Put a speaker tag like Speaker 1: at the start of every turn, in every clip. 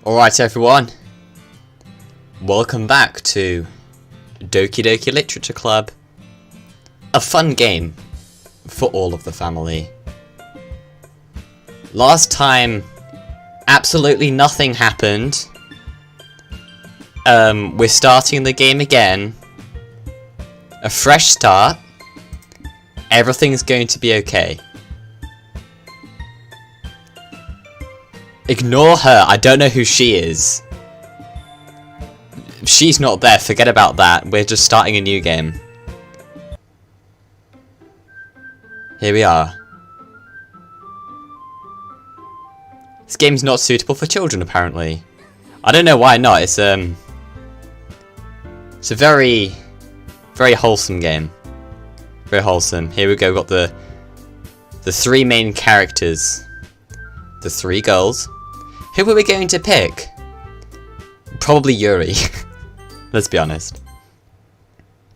Speaker 1: Alright everyone, welcome back to Doki Doki Literature Club. A fun game for all of the family. Last time, absolutely nothing happened. We're starting the game again. A fresh start. Everything's going to be okay. Ignore her, I don't know who she is. If she's not there, forget about that. We're just starting a new game. Here we are. This game's not suitable for children, apparently. I don't know why not. It's a very wholesome game. Very wholesome. Here we go. We've got the three main characters. The three girls. Who are we going to pick? Probably Yuri. Let's be honest.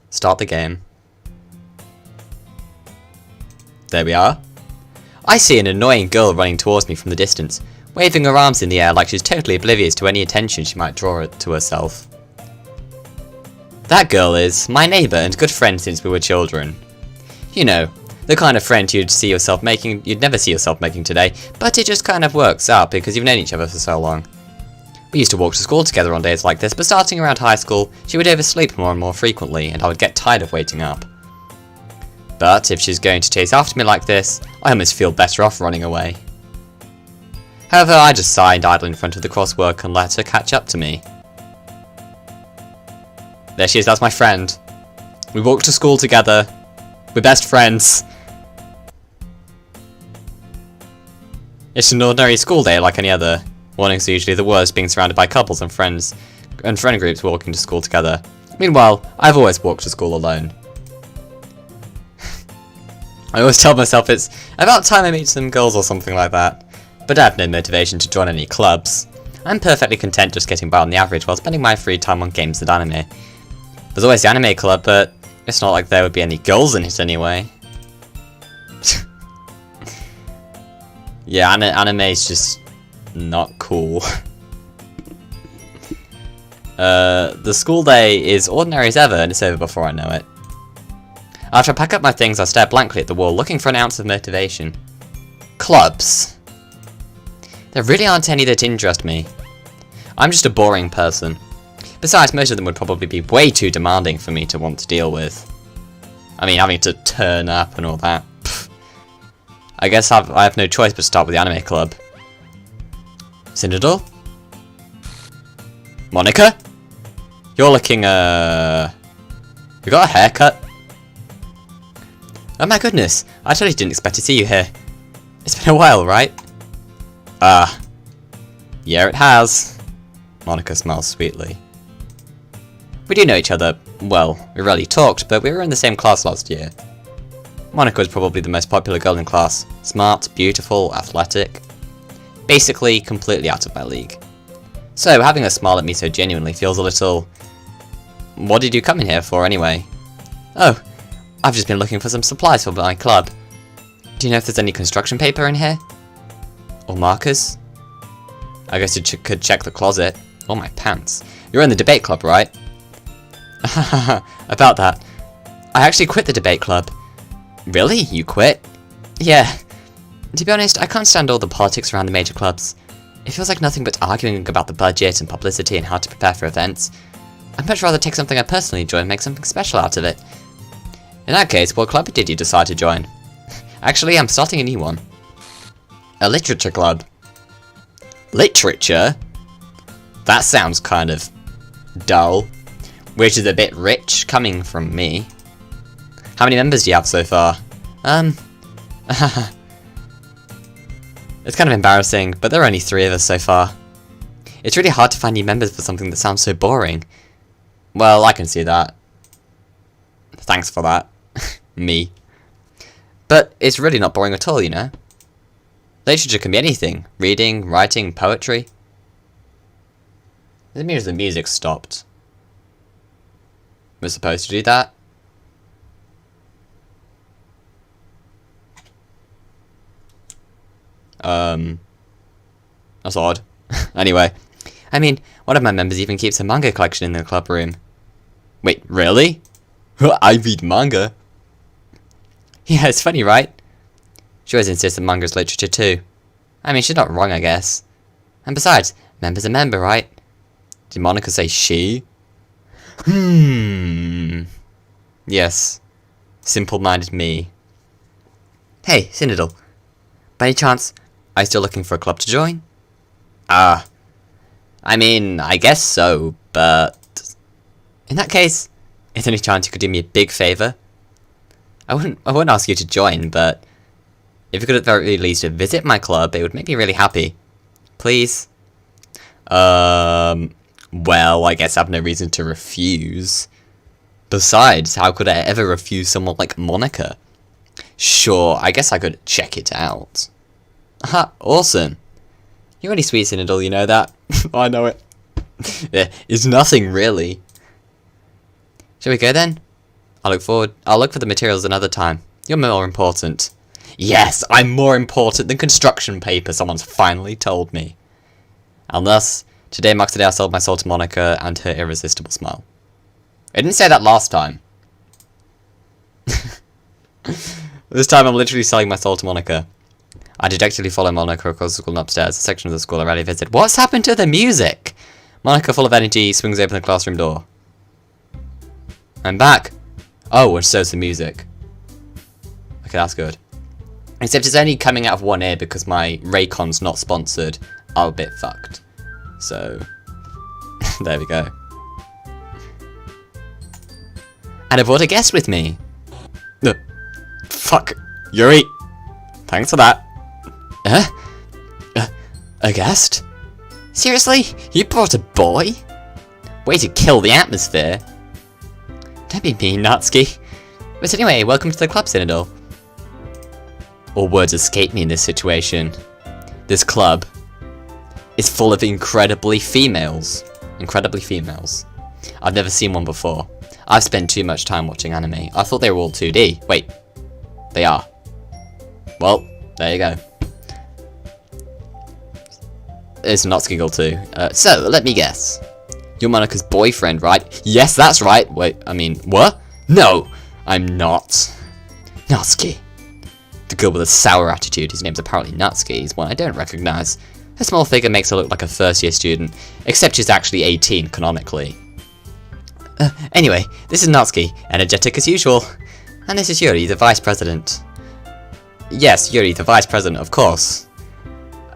Speaker 1: Start the game. There we are. I see an annoying girl running towards me from the distance, waving her arms in the air like she's totally oblivious to any attention she might draw to herself. That girl is my neighbour and good friend since we were children. You know, the kind of friend you'd never see yourself making today, but it just kind of works out because you've known each other for so long. We used to walk to school together on days like this, but starting around high school, she would oversleep more and more frequently, and I would get tired of waiting up. But if she's going to chase after me like this, I almost feel better off running away. However, I just sigh and idle in front of the crosswork and let her catch up to me. There she is, that's my friend. We walked to school together. We're best friends. It's an ordinary school day like any other. Mornings are usually the worst, being surrounded by couples and friends and friend groups walking to school together. Meanwhile, I've always walked to school alone. I always tell myself it's about time I meet some girls or something like that. But I have no motivation to join any clubs. I'm perfectly content just getting by on the average while spending my free time on games and anime. There's always the anime club, but it's not like there would be any girls in it anyway. Yeah, anime is just not cool. The school day is ordinary as ever, and it's over before I know it. After I pack up my things, I stare blankly at the wall, looking for an ounce of motivation. Clubs. There really aren't any that interest me. I'm just a boring person. Besides, most of them would probably be way too demanding for me to want to deal with. I mean, having to turn up and all that. Pfft. I guess I have no choice but to start with the anime club. Cyndaddle? Monica? You're looking, You got a haircut? Oh my goodness, I totally didn't expect to see you here. It's been a while, right? Yeah it has. Monica smiles sweetly. We do know each other. Well, we rarely talked, but we were in the same class last year. Monica was probably the most popular girl in class. Smart, beautiful, athletic. Basically, completely out of my league. So, having her smile at me so genuinely feels a little... What did you come in here for, anyway? Oh, I've just been looking for some supplies for my club. Do you know if there's any construction paper in here? Or markers? I guess you could check the closet. Or my pants. You're in the debate club, right? About that. I actually quit the debate club. Really? You quit? Yeah. To be honest, I can't stand all the politics around the major clubs. It feels like nothing but arguing about the budget and publicity and how to prepare for events. I'd much rather take something I personally enjoy and make something special out of it. In that case, what club did you decide to join? Actually, I'm starting a new one. A literature club. Literature? That sounds kind of dull. Which is a bit rich, coming from me. How many members do you have so far? It's kind of embarrassing, but there are only 3 of us so far. It's really hard to find new members for something that sounds so boring. Well, I can see that. Thanks for that. Me. But it's really not boring at all, you know? Literature can be anything. Reading, writing, poetry. It means the music stopped. We're supposed to do that? That's odd. Anyway, I mean, one of my members even keeps a manga collection in the club room. Wait, really? I read manga? Yeah, it's funny, right? She always insists that manga is literature too. I mean, she's not wrong, I guess. And besides, member's a member, right? Did Monica say she? Yes. Simple-minded me. Hey, Cyndaddle. By any chance, are you still looking for a club to join? I mean, I guess so, but... In that case, is there any chance you could do me a big favour? I wouldn't ask you to join, but... If you could at the very least visit my club, it would make me really happy. Please? Well, I guess I have no reason to refuse. Besides, how could I ever refuse someone like Monica? Sure, I guess I could check it out. Aha, awesome. You're really sweet, Cyndaddle, you know that? I know it. It's nothing, really. Shall we go then? I'll look for the materials another time. You're more important. Yes, I'm more important than construction paper, someone's finally told me. And thus, today marks the day I sold my soul to Monica and her irresistible smile. I didn't say that last time. This time I'm literally selling my soul to Monica. I dejectedly follow Monica across the school and upstairs, a section of the school I rarely visit. What's happened to the music? Monica, full of energy, swings open the classroom door. I'm back. Oh, and so's the music. Okay, that's good. Except it's only coming out of one ear because my Raycon's not sponsored. I'm a bit fucked. So, there we go. And I brought a guest with me. Fuck. Yuri. Thanks for that. A guest? Seriously? You brought a boy? Way to kill the atmosphere. Don't be mean, Natsuki. But anyway, welcome to the club, Cyndaddle. All words escape me in this situation. This club is full of incredibly females. Incredibly females. I've never seen one before. I've spent too much time watching anime. I thought they were all 2D. Wait. They are. Well, there you go. It's not Skiggle too. So, let me guess. You're Monica's boyfriend, right? Yes, that's right. Wait, I mean, what? No, I'm not. Natsuki. The girl with a sour attitude, whose name's apparently Natsuki, is one I don't recognise. Her small figure makes her look like a first-year student, except she's actually 18, canonically. Anyway, this is Natsuki, energetic as usual. And this is Yuri, the Vice President. Yes, Yuri, the Vice President, of course.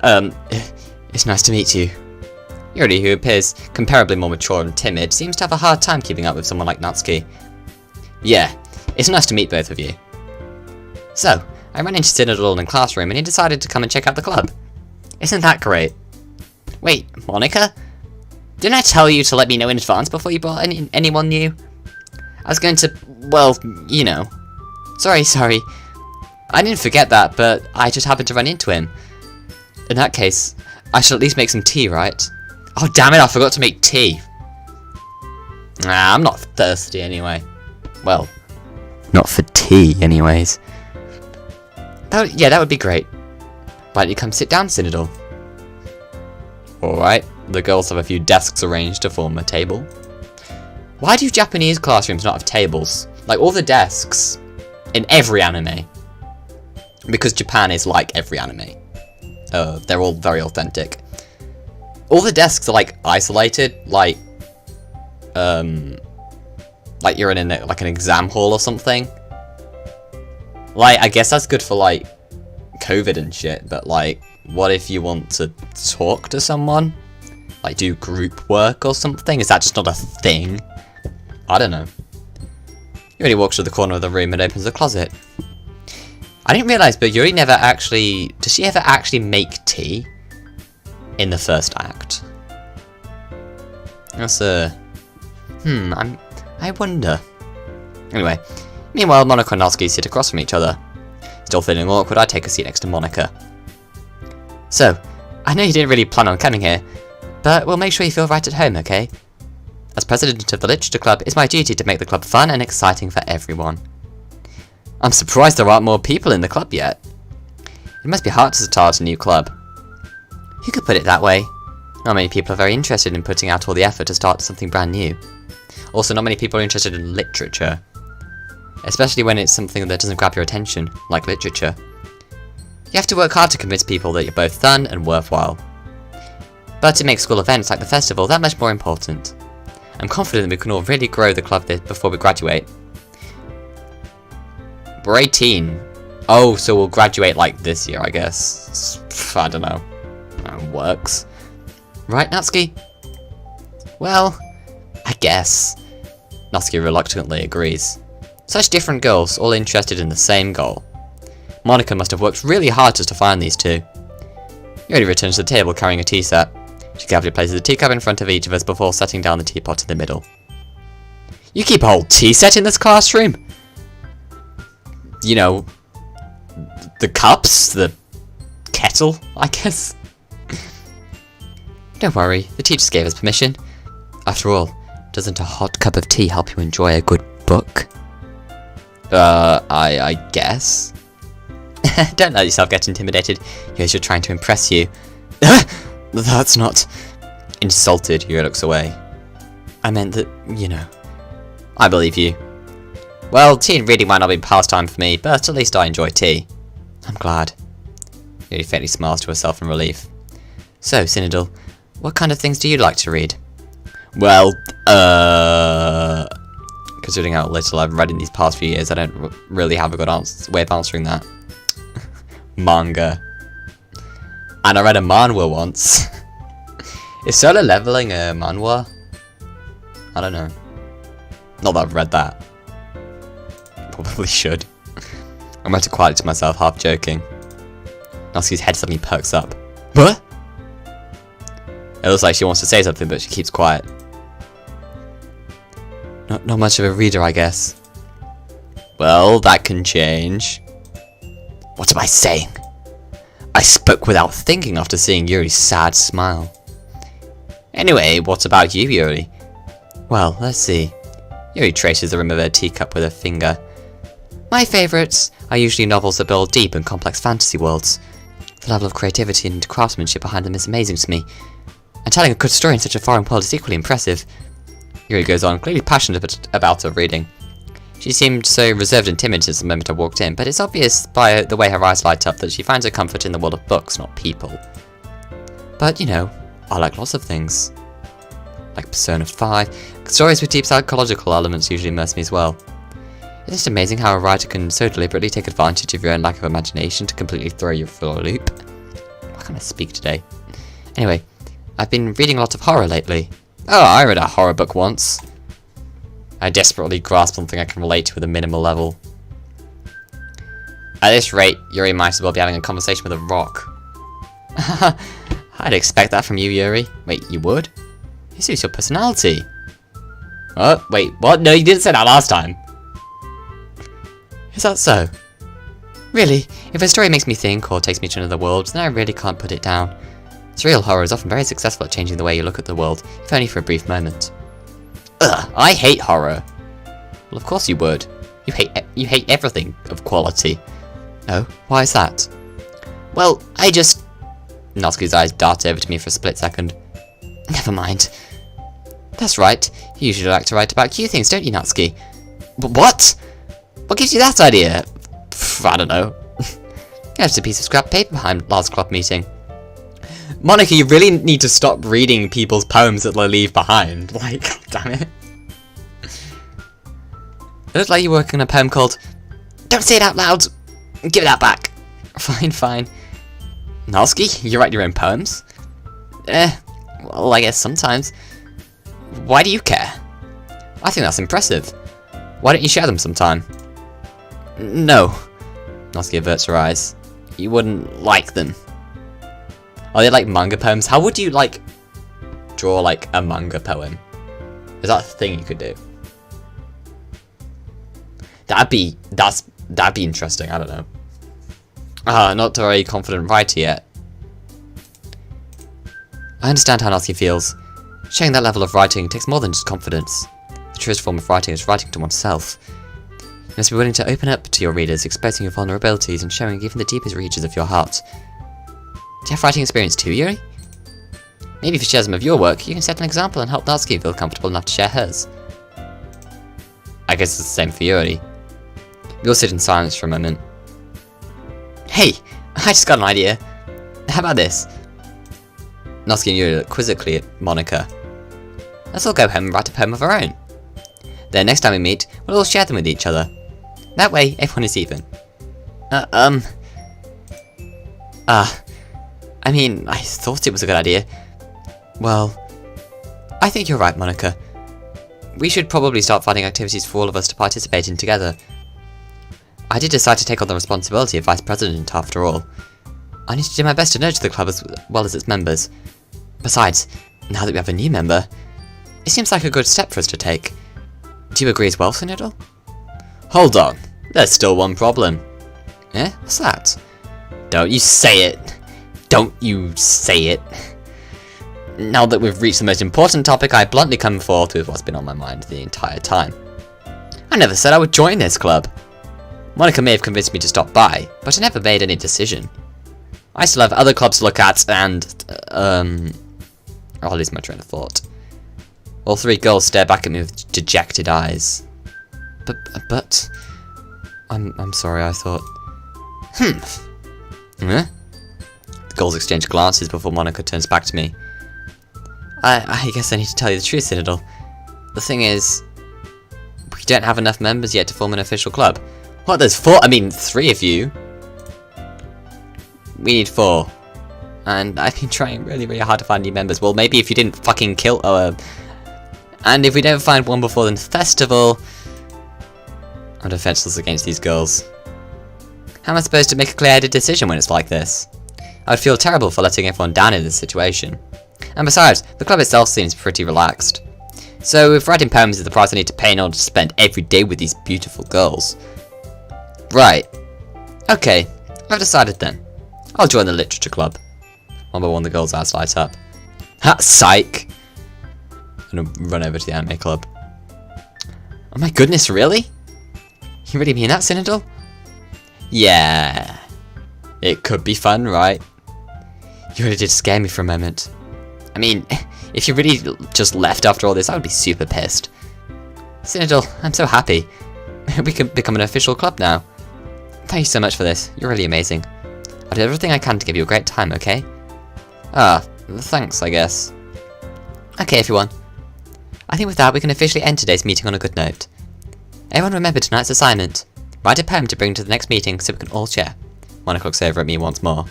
Speaker 1: It's nice to meet you. Yuri, who appears comparably more mature and timid, seems to have a hard time keeping up with someone like Natsuki. Yeah, it's nice to meet both of you. So, I ran into Cyndaddle in the classroom and he decided to come and check out the club. Isn't that great? Wait, Monica? Didn't I tell you to let me know in advance before you brought anyone new? I was going to, well, you know. Sorry. I didn't forget that, but I just happened to run into him. In that case, I shall at least make some tea, right? Oh, damn it, I forgot to make tea. Nah, I'm not thirsty anyway. Well, not for tea, anyways. That would be great. Why don't you come sit down, Cyndaddle? Alright, the girls have a few desks arranged to form a table. Why do Japanese classrooms not have tables? Like, all the desks in every anime. Because Japan is like every anime. They're all very authentic. All the desks are, like, isolated, like you're in like an exam hall or something. Like, I guess that's good for, like, COVID and shit, but, like, what if you want to talk to someone? Like, do group work or something? Is that just not a thing? I don't know. Yuri walks to the corner of the room and opens the closet. I didn't realise, but Yuri never actually... Does she ever actually make tea? In the first act? That's I wonder. Anyway, meanwhile, Monica and Natsuki sit across from each other. Still feeling awkward, I take a seat next to Monica. So, I know you didn't really plan on coming here, but we'll make sure you feel right at home, okay? As president of the Literature Club, it's my duty to make the club fun and exciting for everyone. I'm surprised there aren't more people in the club yet. It must be hard to start a new club. You could put it that way. Not many people are very interested in putting out all the effort to start something brand new. Also, not many people are interested in literature. Especially when it's something that doesn't grab your attention, like literature. You have to work hard to convince people that you're both fun and worthwhile. But to make school events like the festival that much more important. I'm confident that we can all really grow the club before we graduate. We're 18. Oh, so we'll graduate like this year, I guess. I don't know. That works. Right, Natsuki? Well, I guess. Natsuki reluctantly agrees. Such different girls, all interested in the same goal. Monika must have worked really hard just to find these two. Yuri returns to the table carrying a tea set. She carefully places a teacup in front of each of us before setting down the teapot in the middle. You keep a whole tea set in this classroom? You know, the cups, the kettle, I guess? Don't worry, the teachers gave us permission. After all, doesn't a hot cup of tea help you enjoy a good book? I guess. Don't let yourself get intimidated. You're trying to impress you. That's not... Insulted, Yuri looks away. I meant that, you know. I believe you. Well, tea and reading might not be pastime for me, but at least I enjoy tea. I'm glad. Yuri faintly smiles to herself in relief. So, Cynodal, what kind of things do you like to read? Well, considering how little I've read in these past few years, I don't really have a good way of answering that. Manga. And I read a manhwa once. Is solo leveling a manhwa? I don't know. Not that I've read that. Probably should. I'm going to quiet to myself, half joking. Natsuki's head suddenly perks up. What? It looks like she wants to say something, but she keeps quiet. Not much of a reader, I guess. Well, that can change. What am I saying? I spoke without thinking after seeing Yuri's sad smile. Anyway, what about you, Yuri? Well, let's see. Yuri traces the rim of her teacup with her finger. My favourites are usually novels that build deep and complex fantasy worlds. The level of creativity and craftsmanship behind them is amazing to me. And telling a good story in such a foreign world is equally impressive. Yuri goes on, clearly passionate about her reading. She seemed so reserved and timid since the moment I walked in, but it's obvious by the way her eyes light up that she finds her comfort in the world of books, not people. But, you know, I like lots of things. Like Persona 5. Stories with deep psychological elements usually immerse me as well. Isn't it amazing how a writer can so deliberately take advantage of your own lack of imagination to completely throw you for a loop? Why can't I speak today? Anyway, I've been reading a lot of horror lately. Oh, I read a horror book once. I desperately grasp something I can relate to at a minimal level. At this rate, Yuri might as well be having a conversation with a rock. I'd expect that from you, Yuri. Wait, you would? This is your personality. Oh, wait, what? No, you didn't say that last time. Is that so? Really, if a story makes me think or takes me to another world, then I really can't put it down. Surreal horror is often very successful at changing the way you look at the world, if only for a brief moment. Ugh, I hate horror. Well, of course you would. You hate everything of quality. Oh, why is that? Well, I just... Natsuki's eyes dart over to me for a split second. Never mind. That's right. You usually like to write about cute things, don't you, Natsuki? What? What gives you that idea? Pff, I don't know. There's a piece of scrap paper behind last club meeting. Monika, you really need to stop reading people's poems that they leave behind. Like, god damn it. It looks like you're working on a poem called Don't Say It Out Loud! Give it that back! Fine, fine. Natsuki, you write your own poems? Well, I guess sometimes. Why do you care? I think that's impressive. Why don't you share them sometime? No. Natsuki averts her eyes. You wouldn't like them. Are they like manga poems? How would you, like, draw, like, a manga poem? Is that a thing you could do? That'd be interesting, I don't know. Not a very confident writer yet. I understand how Natsuki feels. Sharing that level of writing takes more than just confidence. The truest form of writing is writing to oneself. You must be willing to open up to your readers, exposing your vulnerabilities and showing even the deepest reaches of your heart. Do you have writing experience too, Yuri? Maybe if you share some of your work, you can set an example and help Natsuki feel comfortable enough to share hers. I guess it's the same for Yuri. We all sit in silence for a moment. Hey! I just got an idea! How about this? Natsuki and Yuri look quizzically at Monika. Let's all go home and write a poem of our own. Then next time we meet, we'll all share them with each other. That way, everyone is even. I mean, I thought it was a good idea. Well, I think you're right, Monika. We should probably start finding activities for all of us to participate in together. I did decide to take on the responsibility of Vice President after all. I need to do my best to nurture the club as well as its members. Besides, now that we have a new member, it seems like a good step for us to take. Do you agree as well, Sinidal? Hold on, there's still one problem. Eh? What's that? Don't you say it! Don't you say it! Now that we've reached the most important topic, I bluntly come forth with what's been on my mind the entire time. I never said I would join this club. Monika may have convinced me to stop by, but I never made any decision. I still have other clubs to look at, and, I'll lose my train of thought. All three girls stare back at me with dejected eyes. But... I'm sorry, I thought... Eh? The girls exchange glances before Monika turns back to me. I guess I need to tell you the truth, Citadel. The thing is... we don't have enough members yet to form an official club. What, there's 3 of you? We need 4. And I've been trying really, really hard to find new members. Well, maybe if you didn't fucking kill... and if we don't find one before the festival... I'm defenseless against these girls. How am I supposed to make a clear-headed decision when it's like this? I would feel terrible for letting everyone down in this situation. And besides, the club itself seems pretty relaxed. So if writing poems is the price I need to pay in order to spend every day with these beautiful girls... Right. Okay, I've decided then. I'll join the literature club. One by one the girls' eyes light up. Ha! Psych! I'm gonna run over to the anime club. Oh my goodness, really? You really mean that, Sinidal? Yeah. It could be fun, right? You really did scare me for a moment. I mean, if you really just left after all this, I would be super pissed. Sinidal, I'm so happy. We can become an official club now. Thank you so much for this. You're really amazing. I'll do everything I can to give you a great time, okay? Thanks, I guess. Okay, everyone. I think with that, we can officially end today's meeting on a good note. Everyone remember tonight's assignment. Write a poem to bring to the next meeting so we can all share. Monika looks over at me once more.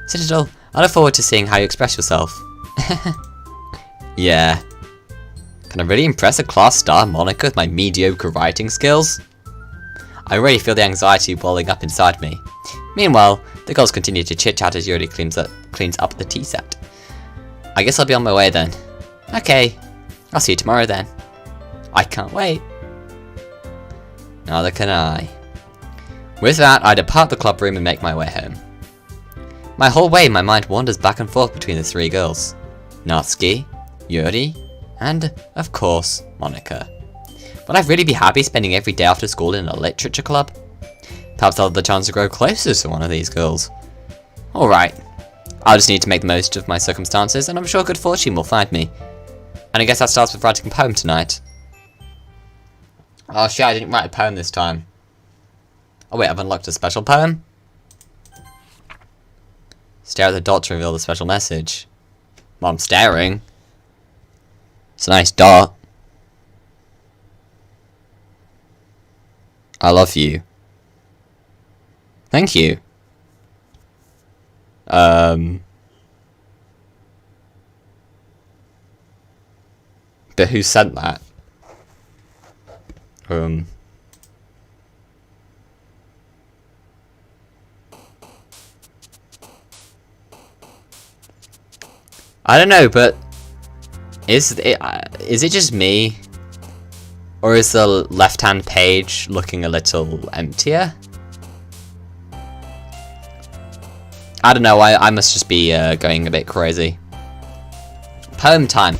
Speaker 1: Citadel, I look forward to seeing how you express yourself. Yeah. Can I really impress a class star Monika with my mediocre writing skills? I already feel the anxiety welling up inside me. Meanwhile, the girls continue to chit-chat as Yuri cleans up the tea set. I guess I'll be on my way then. Okay, I'll see you tomorrow then. I can't wait. Neither can I. With that, I depart the club room and make my way home. My whole way, my mind wanders back and forth between the 3 girls. Natsuki, Yuri, and, of course, Monika. Would I really be happy spending every day after school in a literature club? Perhaps I'll have the chance to grow closer to one of these girls. Alright, I'll just need to make the most of my circumstances, and I'm sure good fortune will find me. And I guess that starts with writing a poem tonight. Oh shit, I didn't write a poem this time. Oh wait, I've unlocked a special poem? Stare at the dot to reveal the special message. Well, I'm staring. It's a nice dot. I love you. Thank you. But who sent that? I don't know, but is it just me, or is the left-hand page looking a little emptier? I don't know. I must just be going a bit crazy. Poem time.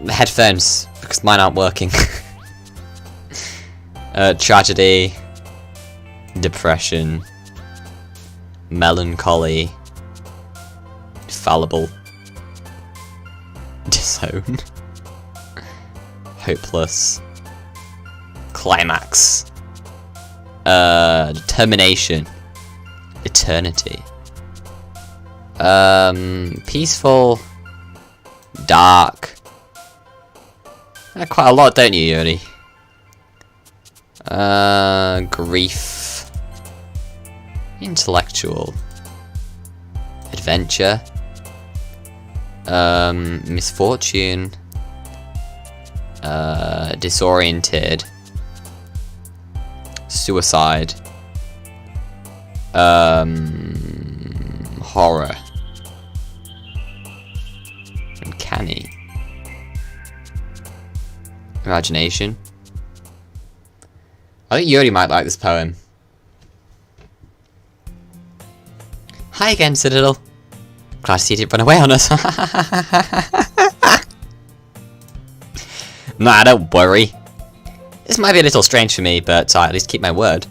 Speaker 1: Headphones, because mine aren't working. Tragedy, depression, melancholy, infallible. Disown. Hopeless. Climax. Determination. Eternity. Peaceful. Dark. Quite a lot, don't you, Yuri? Grief. Intellectual. Adventure. Misfortune. Disoriented. Suicide. Horror. Uncanny. Imagination. I think Yuri might like this poem. Hi again, Citadel. Glad to see you didn't run away on us. Nah, don't worry. This might be a little strange for me, but I at least keep my word.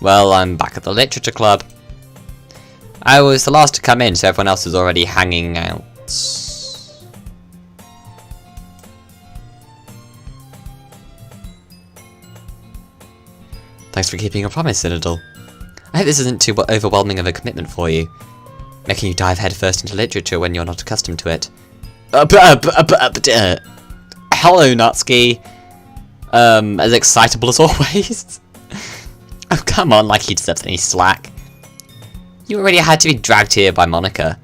Speaker 1: Well, I'm back at the literature club. I was the last to come in, so everyone else was already hanging out. Thanks for keeping your promise, Citadel. I hope this isn't too overwhelming of a commitment for you, making you dive headfirst into literature when you're not accustomed to it. Hello, Natsuki. As excitable as always. Oh, come on, like he deserves any slack. You already had to be dragged here by Monica.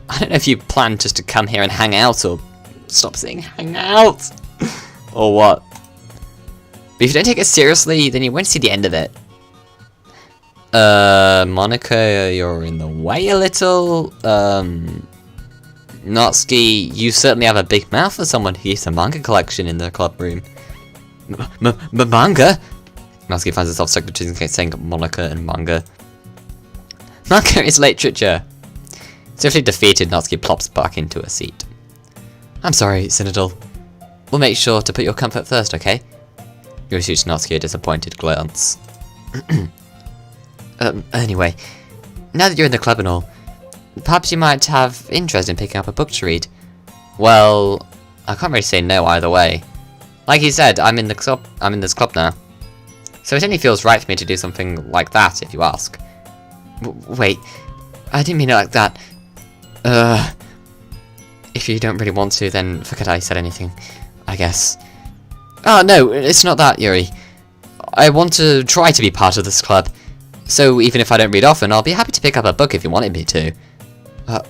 Speaker 1: I don't know if you planned just to come here and hang out, or stop saying hang out, or what. But if you don't take it seriously, then you won't see the end of it. Monica, you're in the way a little. Natsuki, you certainly have a big mouth for someone who keeps a manga collection in the club room. Manga? Natsuki finds herself stuck between saying Monica and manga. Manga is literature. Swiftly defeated, Natsuki plops back into her seat. I'm sorry, Citadel. We'll make sure to put your comfort first, okay? Yuri shoots Natsuki a disappointed glance. Anyway, now that you're in the club and all, perhaps you might have interest in picking up a book to read. Well, I can't really say no either way. Like you said, I'm in this club now. So it only feels right for me to do something like that, if you ask. Wait, I didn't mean it like that. If you don't really want to, then forget I said anything, I guess. Oh, no, it's not that, Yuri. I want to try to be part of this club. So even if I don't read often, I'll be happy to pick up a book if you wanted me to.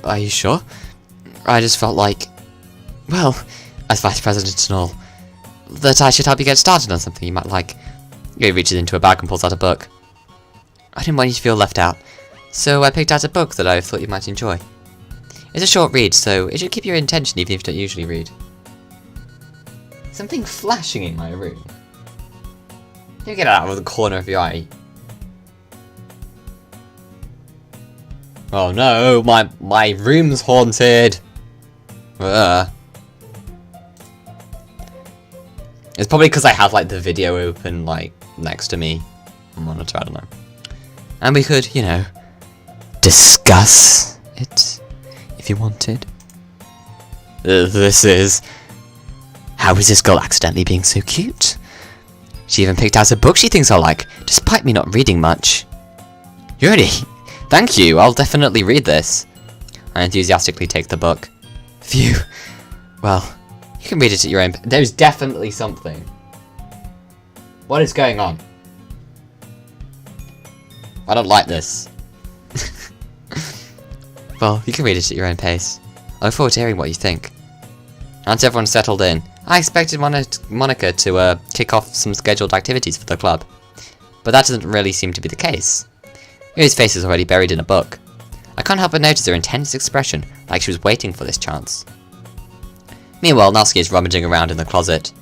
Speaker 1: Are you sure? I just felt like, well, as vice president and all, that I should help you get started on something you might like. Yuri reaches into a bag and pulls out a book. I didn't want you to feel left out, so I picked out a book that I thought you might enjoy. It's a short read, so it should keep your attention even if you don't usually read. Something flashing in my room. You get out of the corner of your eye. Oh no, my room's haunted. It's probably because I have like the video open like next to me on monitor, I don't know. And we could, you know, discuss it if you wanted. This is... How is this girl accidentally being so cute? She even picked out a book she thinks I like, despite me not reading much. Yuri, thank you, I'll definitely read this. I enthusiastically take the book. Phew. Well, you can read it at your own... There's definitely something. What is going on? I don't like this. Well, you can read it at your own pace. I look forward to hearing what you think. Once everyone's settled in, I expected Monica to kick off some scheduled activities for the club. But that doesn't really seem to be the case. Yuri's face is already buried in a book. I can't help but notice her intense expression, like she was waiting for this chance. Meanwhile, Natsuki is rummaging around in the closet.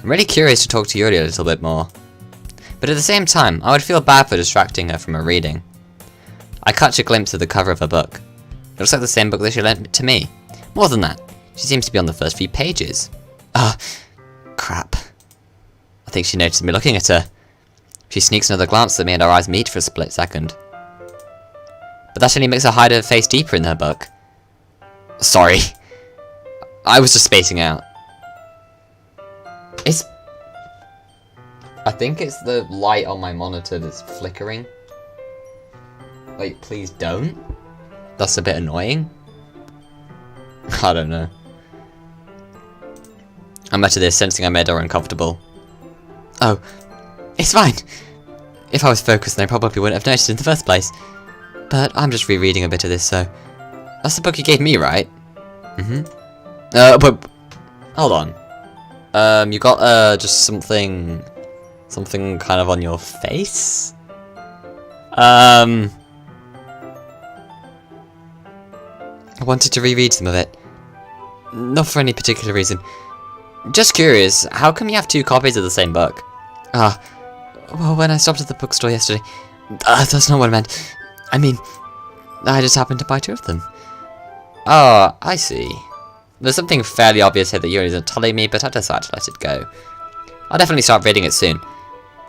Speaker 1: I'm really curious to talk to Yuri a little bit more. But at the same time, I would feel bad for distracting her from her reading. I catch a glimpse of the cover of her book. It looks like the same book that she lent to me. More than that, she seems to be on the first few pages. Crap. I think she noticed me looking at her. She sneaks another glance at me and our eyes meet for a split second. but that only makes her hide her face deeper in her book. Sorry. I was just spacing out. I think it's the light on my monitor that's flickering. Wait, please don't? That's a bit annoying. I don't know. I'm better this, sensing I made her uncomfortable. Oh, it's fine. If I was focused, then I probably wouldn't have noticed in the first place. But I'm just rereading a bit of this, so... That's the book you gave me, right? But... Hold on. You got, just something kind of on your face? I wanted to reread some of it. Not for any particular reason. Just curious, how come you have 2 copies of the same book? Well, when I stopped at the bookstore yesterday... that's not what I meant. I mean, I just happened to buy 2 of them. Oh, I see. There's something fairly obvious here that Yuri isn't telling me, but I decided to let it go. I'll definitely start reading it soon.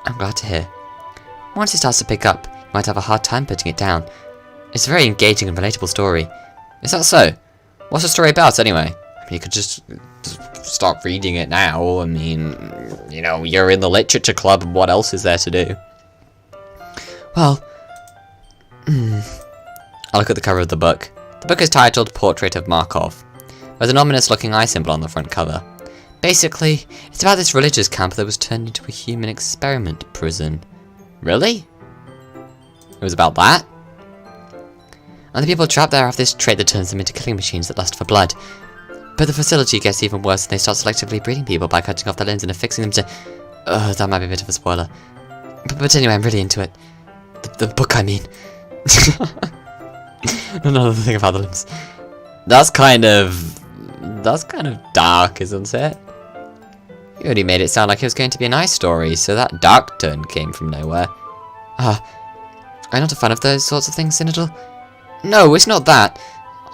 Speaker 1: I'm glad to hear. Once it starts to pick up, you might have a hard time putting it down. It's a very engaging and relatable story. Is that so? What's the story about, anyway? I mean, you could just start reading it now. I mean, you know, you're in the literature club, and what else is there to do? Well... I'll look at the cover of the book. The book is titled Portrait of Markov. There's an ominous-looking eye symbol on the front cover. Basically, it's about this religious camp that was turned into a human experiment prison. Really? It was about that? And the people trapped there have this trait that turns them into killing machines that lust for blood. But the facility gets even worse and they start selectively breeding people by cutting off their limbs and affixing them to... that might be a bit of a spoiler. But anyway, I'm really into it. The book, I mean. Another thing about the limbs. That's kind of dark, isn't it? You already made it sound like it was going to be a nice story, so that dark turn came from nowhere. I'm not a fan of those sorts of things, Cynadal. No, it's not that.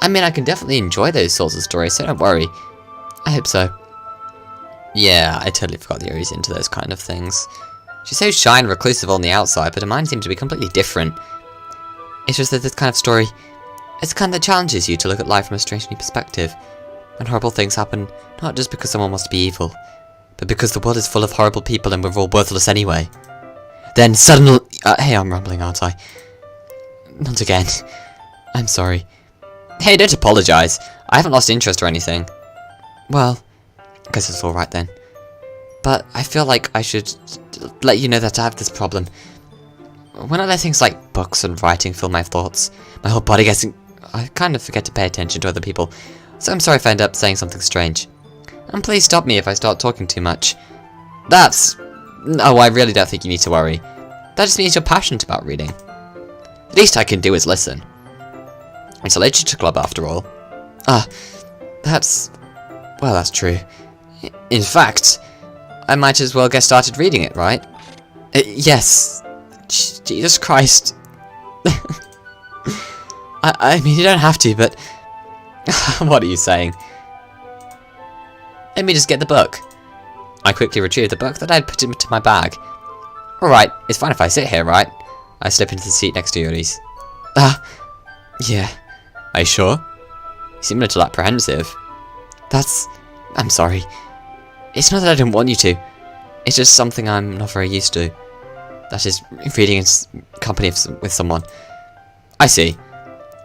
Speaker 1: I mean, I can definitely enjoy those sorts of stories, so don't worry. I hope so. Yeah, I totally forgot that Yuri's into those kind of things. She's so shy and reclusive on the outside, but her mind seems to be completely different. It's just that this kind of story, it's the kind that challenges you to look at life from a strange new perspective. When horrible things happen, not just because someone wants to be evil, but because the world is full of horrible people and we're all worthless anyway. Then suddenly... hey, I'm rambling, aren't I? Not again. I'm sorry. Hey, don't apologise. I haven't lost interest or anything. Well, I guess it's alright then. But I feel like I should let you know that I have this problem. When I let things like books and writing fill my thoughts, my whole body gets... I kind of forget to pay attention to other people, so I'm sorry if I end up saying something strange. And please stop me if I start talking too much. That's... Oh, I really don't think you need to worry. That just means you're passionate about reading. The least I can do is listen. It's a literature club after all. That's... Well, that's true. In fact, I might as well get started reading it, right? Yes. Jesus Christ. I mean, you don't have to, but... What are you saying? Let me just get the book. I quickly retrieved the book that I had put into my bag. Alright, it's fine if I sit here, right? I slip into the seat next to Yuri's. Yeah. Are you sure? You seem a little apprehensive. I'm sorry. It's not that I don't want you to. It's just something I'm not very used to. That is, reading in company with someone. I see.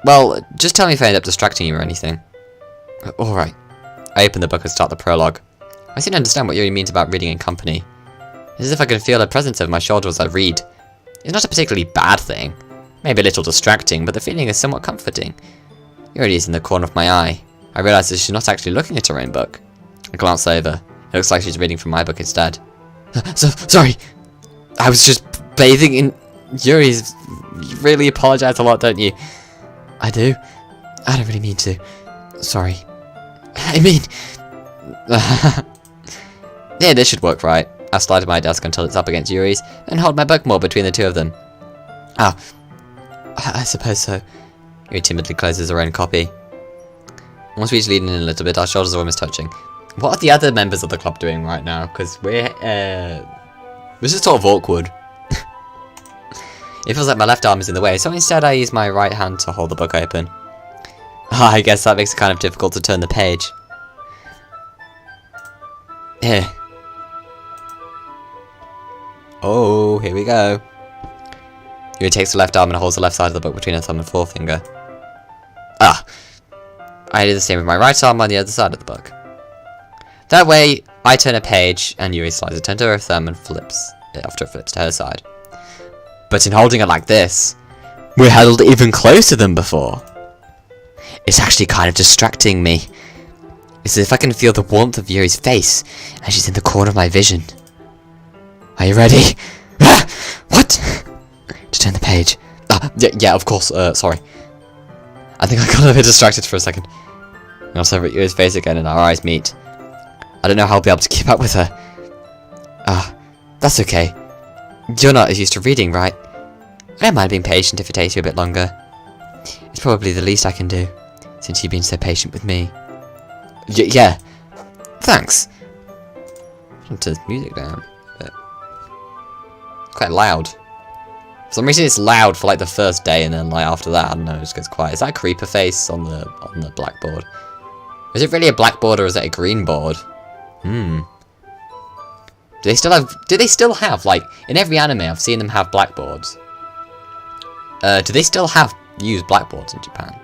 Speaker 1: Well, just tell me if I end up distracting you or anything. Alright. I open the book and start the prologue. I seem to understand what Yuri means about reading in company. It's as if I can feel her presence over my shoulder as I read. It's not a particularly bad thing. Maybe a little distracting, but the feeling is somewhat comforting. Yuri is in the corner of my eye. I realise that she's not actually looking at her own book. I glance over. It looks like she's reading from my book instead. Sorry! I was just bathing in Yuri's. You really apologise a lot, don't you? I do. I don't really mean to. Sorry. I mean... Yeah, this should work right. I slide to my desk until it's up against Yuri's, and hold my book more between the two of them. I suppose so. Yuri timidly closes her own copy. Once we each lean in a little bit, our shoulders are almost touching. What are the other members of the club doing right now? Because we're... This is sort of awkward. It feels like my left arm is in the way, so instead I use my right hand to hold the book open. I guess that makes it kind of difficult to turn the page. Here. Oh, here we go. Yuri takes the left arm and holds the left side of the book between her thumb and forefinger. Ah! I do the same with my right arm on the other side of the book. That way, I turn a page, and Yuri slides it into her thumb and flips it after it flips to her side. But in holding it like this, we're huddled even closer than before. It's actually kind of distracting me. It's as if I can feel the warmth of Yuri's face, and she's in the corner of my vision. Are you ready? Ah! What? To turn the page. Yeah, of course, sorry. I think I got a bit distracted for a second. I also look at Yuri's face again and our eyes meet. I don't know how I'll be able to keep up with her. That's okay. You're not as used to reading, right? I don't mind being patient if it takes you a bit longer. It's probably the least I can do, since you've been so patient with me. Yeah. Thanks. I want to turn the music down. But quite loud. For some reason it's loud for like the first day, and then like after that, I don't know, it just gets quiet. Is that a creeper face on the blackboard? Is it really a blackboard or is it a green board? Do they still have like in every anime I've seen them have blackboards? Do they still use blackboards in Japan?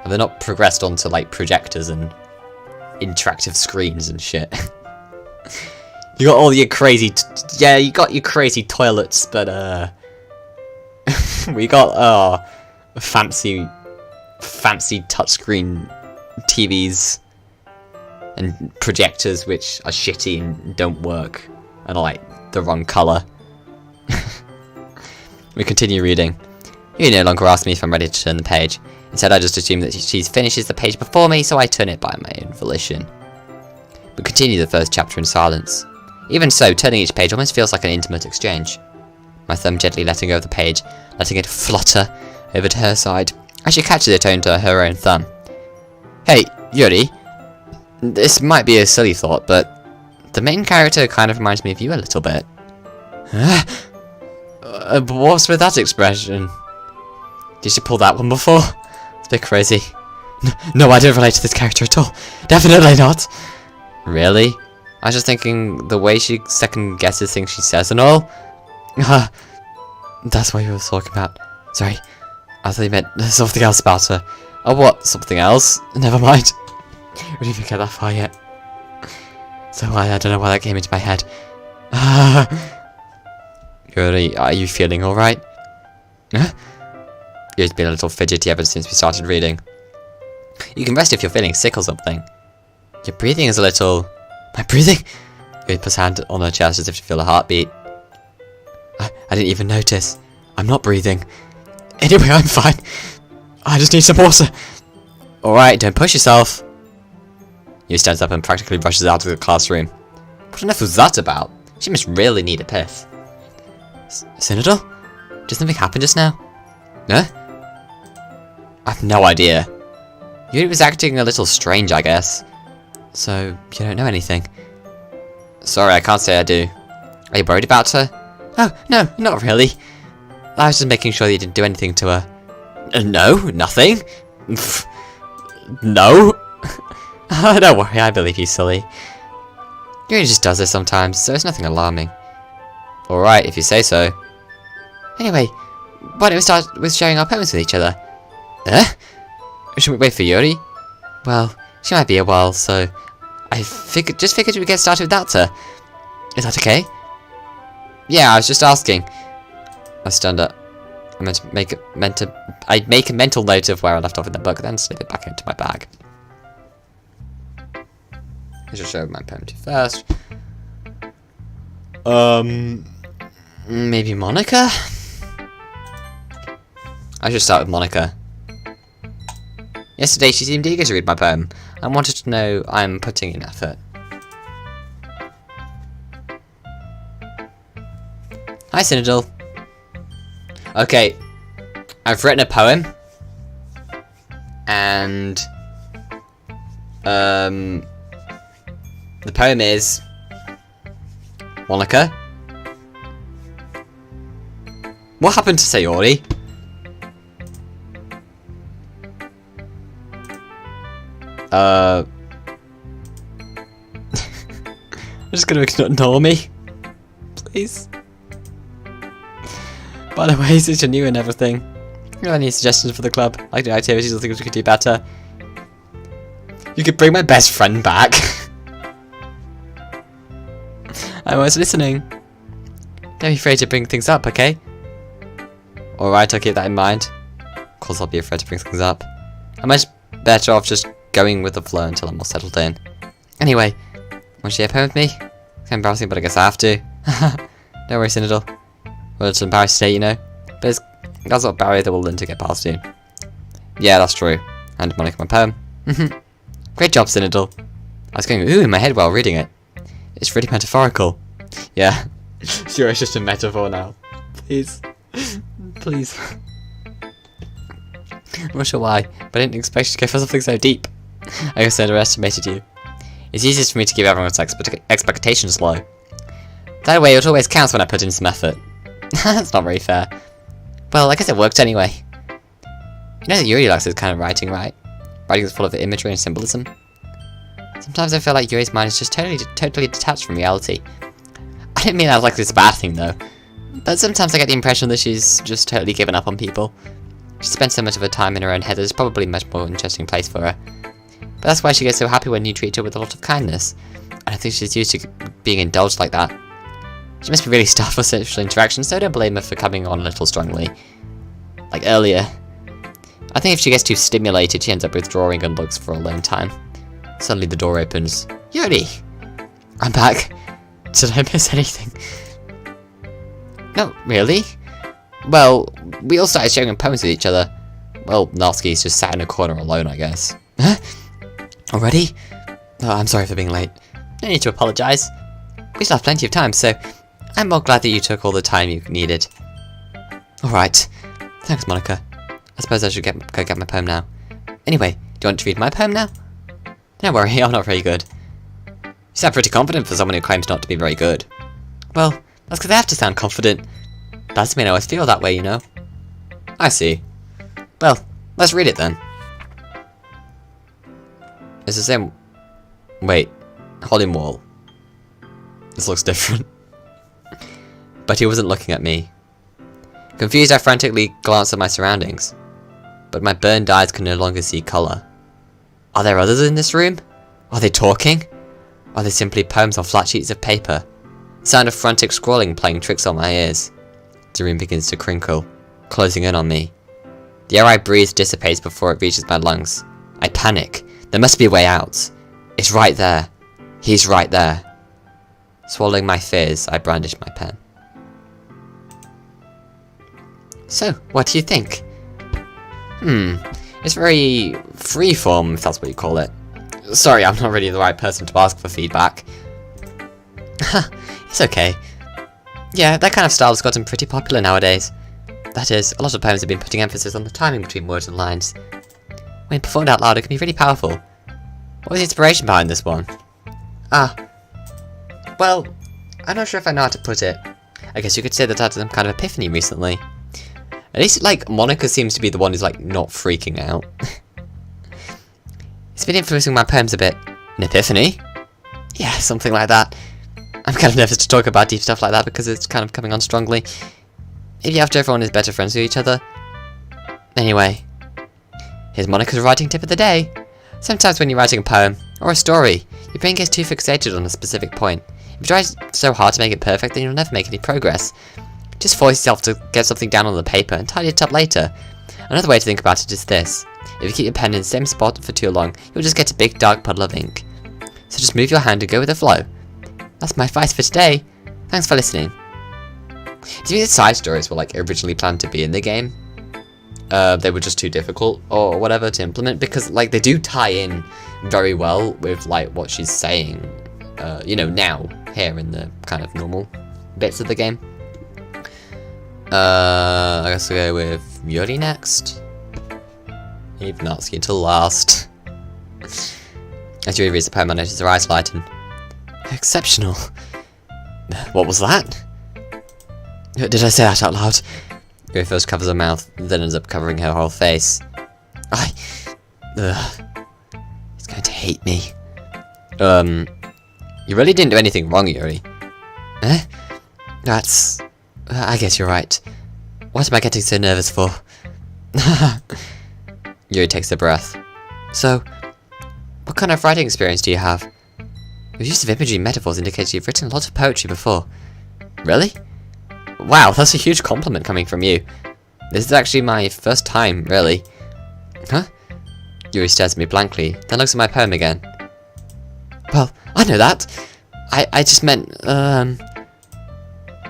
Speaker 1: Have they not progressed onto like projectors and interactive screens and shit? You got all your crazy, yeah, you got your crazy toilets, but we got fancy touchscreen TVs and projectors which are shitty and don't work and are like the wrong colour. We continue reading. You no longer ask me if I'm ready to turn the page. Instead, I just assume that she finishes the page before me, so I turn it by my own volition. We continue the first chapter in silence. Even so, turning each page almost feels like an intimate exchange. My thumb gently letting go of the page, letting it flutter over to her side, as she catches it onto her own thumb. Hey, Yuri. This might be a silly thought, but the main character kind of reminds me of you a little bit. What's with that expression? Did you pull that one before? It's a bit crazy. No, I don't relate to this character at all. Definitely not. Really? I was just thinking the way she second guesses things she says and all. That's what you were talking about. Sorry. I thought you meant something else about her. Oh, what? Something else? Never mind. We didn't even get that far yet. So I don't know why that came into my head. Yuri, are you feeling alright? Huh? Yuri's been a little fidgety ever since we started reading. You can rest if you're feeling sick or something. Your breathing is a little... My breathing? Yuri puts her hand on her chest as if to feel a heartbeat. I didn't even notice. I'm not breathing. Anyway, I'm fine. I just need some water. Alright, don't push yourself. Yuri stands up and practically rushes out of the classroom. What on earth was that about? She must really need a piss. Cynodal? Did something happen just now? Huh? I have no idea. Yuri was acting a little strange, I guess. So, you don't know anything? Sorry, I can't say I do. Are you worried about her? Oh, no, not really. I was just making sure that you didn't do anything to her. No, nothing. No. Don't worry, I believe you, silly. Yuri just does this sometimes, so it's nothing alarming. Alright, if you say so. Anyway, why don't we start with sharing our poems with each other? Should we wait for Yuri? Well, she might be a while, so I figured we'd get started without her. Is that okay? Yeah, I was just asking. I stand up. I'd make a mental note of where I left off in the book, then slip it back into my bag. I should show my poem to you first. Maybe Monica? I should start with Monica. Yesterday she seemed eager to read my poem and wanted to know I'm putting in effort. Hi, Cynodal. Okay, I've written a poem, and the poem is Monica. What happened to Sayori? I'm just gonna ignore me. Please. By the way, since you're new and everything, you have any suggestions for the club? Like the activities or things we could do better? You could bring my best friend back. I was listening. Don't be afraid to bring things up, okay? Alright, I'll keep that in mind. Of course I'll be afraid to bring things up. I'm much better off just going with the flow until I'm more settled in. Anyway, want to share a poem with me? It's embarrassing, but I guess I have to. Don't worry, Cyndahl. Well, it's an embarrassing state, you know. But that's not a barrier that we'll learn to get past soon. Yeah, that's true. Hand Monica my poem. Great job, Cyndahl. I was going ooh in my head while reading it. It's really metaphorical. Yeah. Sure, it's just a metaphor now. Please. Please. I'm not sure why, but I didn't expect you to go for something so deep. I guess I underestimated you. It's easiest for me to keep everyone's expectations low. That way it always counts when I put in some effort. That's not very fair. Well, I guess it worked anyway. You know that Yuri likes this kind of writing, right? Writing is full of imagery and symbolism. Sometimes I feel like Yuri's mind is just totally detached from reality. I didn't mean I was like this a bad thing though. But sometimes I get the impression that she's just totally given up on people. She spends so much of her time in her own head that it's probably a much more interesting place for her. But that's why she gets so happy when you treat her with a lot of kindness. And I think she's used to being indulged like that. She must be really starved for social interaction, so don't blame her for coming on a little strongly. Like earlier. I think if she gets too stimulated, she ends up withdrawing and looks for a long time. Suddenly the door opens. Yuri! I'm back. Did I miss anything? No, really? Well, we all started sharing poems with each other. Well, Natsuki's just sat in a corner alone, I guess. Huh? Already? Oh, I'm sorry for being late. No need to apologise. We still have plenty of time, so I'm more glad that you took all the time you needed. Alright. Thanks, Monica. I suppose I should go get my poem now. Anyway, do you want to read my poem now? Don't worry, I'm not very good. You sound pretty confident for someone who claims not to be very good. Well, that's because I have to sound confident. That doesn't mean I always feel that way, you know. I see. Well, let's read it then. It's the same... Wait. Holding wall. This looks different. But he wasn't looking at me. Confused, I frantically glanced at my surroundings. But my burned eyes could no longer see colour. Are there others in this room? Are they talking? Are they simply poems on flat sheets of paper? Sound of frantic scrawling playing tricks on my ears. The room begins to crinkle, closing in on me. The air I breathe dissipates before it reaches my lungs. I panic. There must be a way out. It's right there. He's right there. Swallowing my fears, I brandish my pen. So, what do you think? It's very freeform, if that's what you call it. Sorry, I'm not really the right person to ask for feedback. It's okay. Yeah, that kind of style has gotten pretty popular nowadays. That is, a lot of poems have been putting emphasis on the timing between words and lines. When performed out loud, it can be really powerful. What was the inspiration behind this one? Well, I'm not sure if I know how to put it. I guess you could say that I had some kind of epiphany recently. At least, like, Monica seems to be the one who's, like, not freaking out. It's been influencing my poems a bit. An epiphany? Yeah, something like that. I'm kind of nervous to talk about deep stuff like that because it's kind of coming on strongly. Maybe after everyone is better friends with each other. Anyway, here's Monica's writing tip of the day. Sometimes when you're writing a poem, or a story, your brain gets too fixated on a specific point. If you try so hard to make it perfect, then you'll never make any progress. Just force yourself to get something down on the paper and tidy it up later. Another way to think about it is this. If you keep your pen in the same spot for too long, you'll just get a big dark puddle of ink. So just move your hand and go with the flow. That's my advice for today. Thanks for listening. Do you think the side stories were like originally planned to be in the game? They were just too difficult or whatever to implement because like they do tie in very well with like what she's saying, you know, now here in the kind of normal bits of the game. I guess we'll go with Yuri next. Leave Natsuki until last. As Yuri reads the poem, I notice her eyes lighten. Exceptional. What was that? Did I say that out loud? Yuri first covers her mouth, then ends up covering her whole face. Ugh. He's going to hate me. You really didn't do anything wrong, Yuri. Eh? That's... I guess you're right. What am I getting so nervous for? Yuri takes a breath. So, what kind of writing experience do you have? Your use of imagery and metaphors indicates you've written a lot of poetry before. Really? Wow, that's a huge compliment coming from you. This is actually my first time, really. Huh? Yuri stares at me blankly, then looks at my poem again. Well, I know that. I just meant,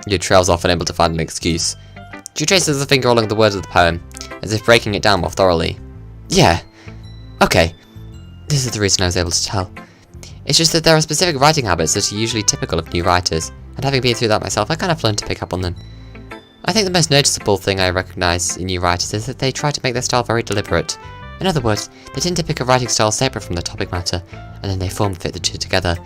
Speaker 1: Yuri trails off, unable to find an excuse. She traces a finger along the words of the poem, as if breaking it down more thoroughly. Yeah. Okay. This is the reason I was able to tell. It's just that there are specific writing habits that are usually typical of new writers, and having been through that myself, I kind of learned to pick up on them. I think the most noticeable thing I recognise in new writers is that they try to make their style very deliberate. In other words, they tend to pick a writing style separate from the topic matter, and then they form fit the two together.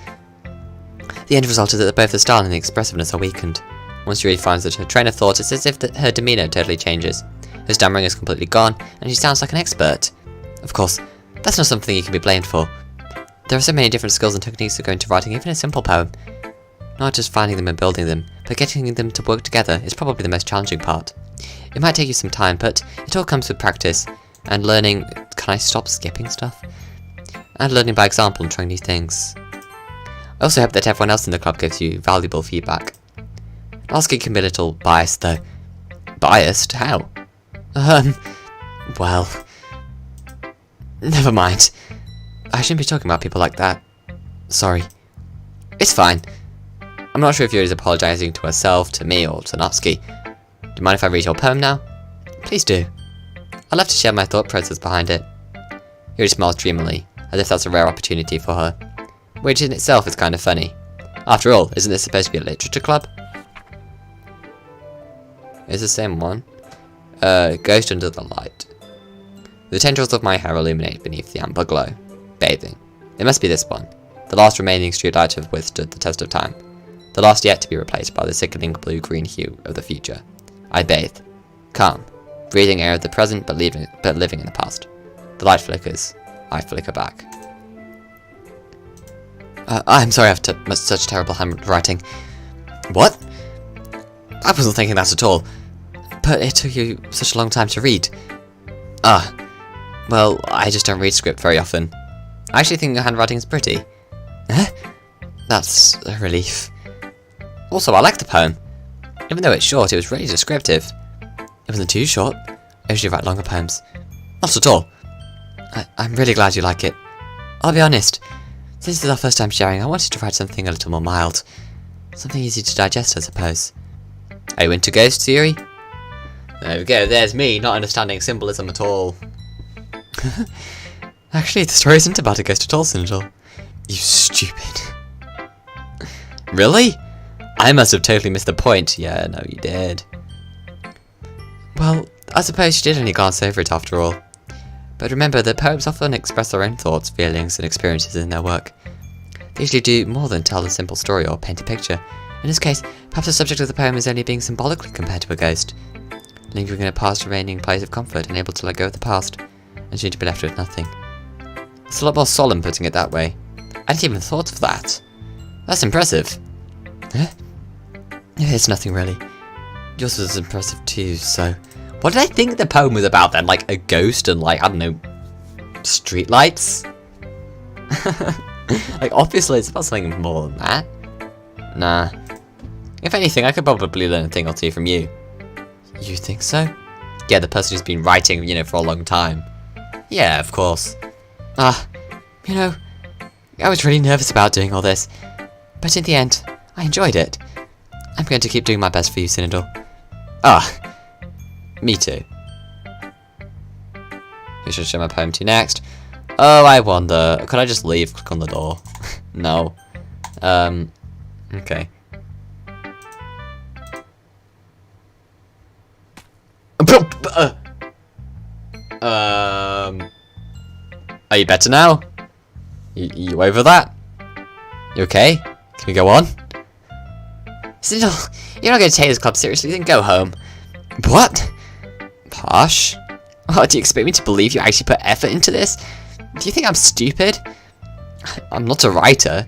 Speaker 1: The end result is that both the style and the expressiveness are weakened. Once Yuri finds that her train of thought, it's as if her demeanour totally changes. Her stammering is completely gone, and she sounds like an expert. Of course, that's not something you can be blamed for. There are so many different skills and techniques that go into writing even a simple poem. Not just finding them and building them, but getting them to work together is probably the most challenging part. It might take you some time, but it all comes with practice, and learning... Can I stop skipping stuff? And learning by example and trying new things. I also hope that everyone else in the club gives you valuable feedback. Asking can be a little biased, though. Biased? How? Well... Never mind. I shouldn't be talking about people like that. Sorry. It's fine. I'm not sure if Yuri's apologising to herself, to me, or to Natsuki. Do you mind if I read your poem now? Please do. I'd love to share my thought process behind it. Yuri smiles dreamily, as if that's a rare opportunity for her. Which in itself is kind of funny. After all, isn't this supposed to be a literature club? It's the same one. Ghost under the light. The tendrils of my hair illuminate beneath the amber glow. Bathing. It must be this one. The last remaining streetlight to have withstood the test of time. The last yet to be replaced by the sickening blue-green hue of the future. I bathe. Calm. Breathing air of the present but living in the past. The light flickers. I flicker back. I'm sorry I have such terrible handwriting. What? I wasn't thinking that at all. But it took you such a long time to read. Well, I just don't read script very often. I actually think your handwriting is pretty. Huh? That's a relief. Also, I like the poem. Even though it's short, it was really descriptive. It wasn't too short. I usually write longer poems. Not at all. I'm really glad you like it. I'll be honest. Since this is our first time sharing, I wanted to write something a little more mild. Something easy to digest, I suppose. Are you into ghosts, Yuri? There we go, there's me, not understanding symbolism at all. Actually, the story isn't about a ghost at all, Cyndahl. You stupid. Really? I must have totally missed the point. Yeah, no, you did. Well, I suppose you did only glance over it after all. But remember that poems often express their own thoughts, feelings, and experiences in their work. They usually do more than tell a simple story or paint a picture. In this case, perhaps the subject of the poem is only being symbolically compared to a ghost. Lingering in a past remaining place of comfort and able to let go of the past, and soon to be left with nothing. It's a lot more solemn putting it that way. I hadn't even thought of that. That's impressive. Huh? It's nothing really. Yours was impressive too, so... What did I think the poem was about then? Like a ghost and like, I don't know, streetlights? Like obviously it's about something more than that. Nah. If anything, I could probably learn a thing or two from you. You think so? Yeah, the person who's been writing, you know, for a long time. Yeah, of course. You know, I was really nervous about doing all this. But in the end, I enjoyed it. I'm going to keep doing my best for you, Cyndahl. Me too. Who should I show my poem to next? Oh, I wonder. Could I just leave? Click on the door. No. Okay. Are you better now? You over that? You okay? Can we go on? Cyndahl, you're not going to take this club seriously, then go home. What? Harsh? Oh, do you expect me to believe you actually put effort into this? Do you think I'm stupid? I'm not a writer.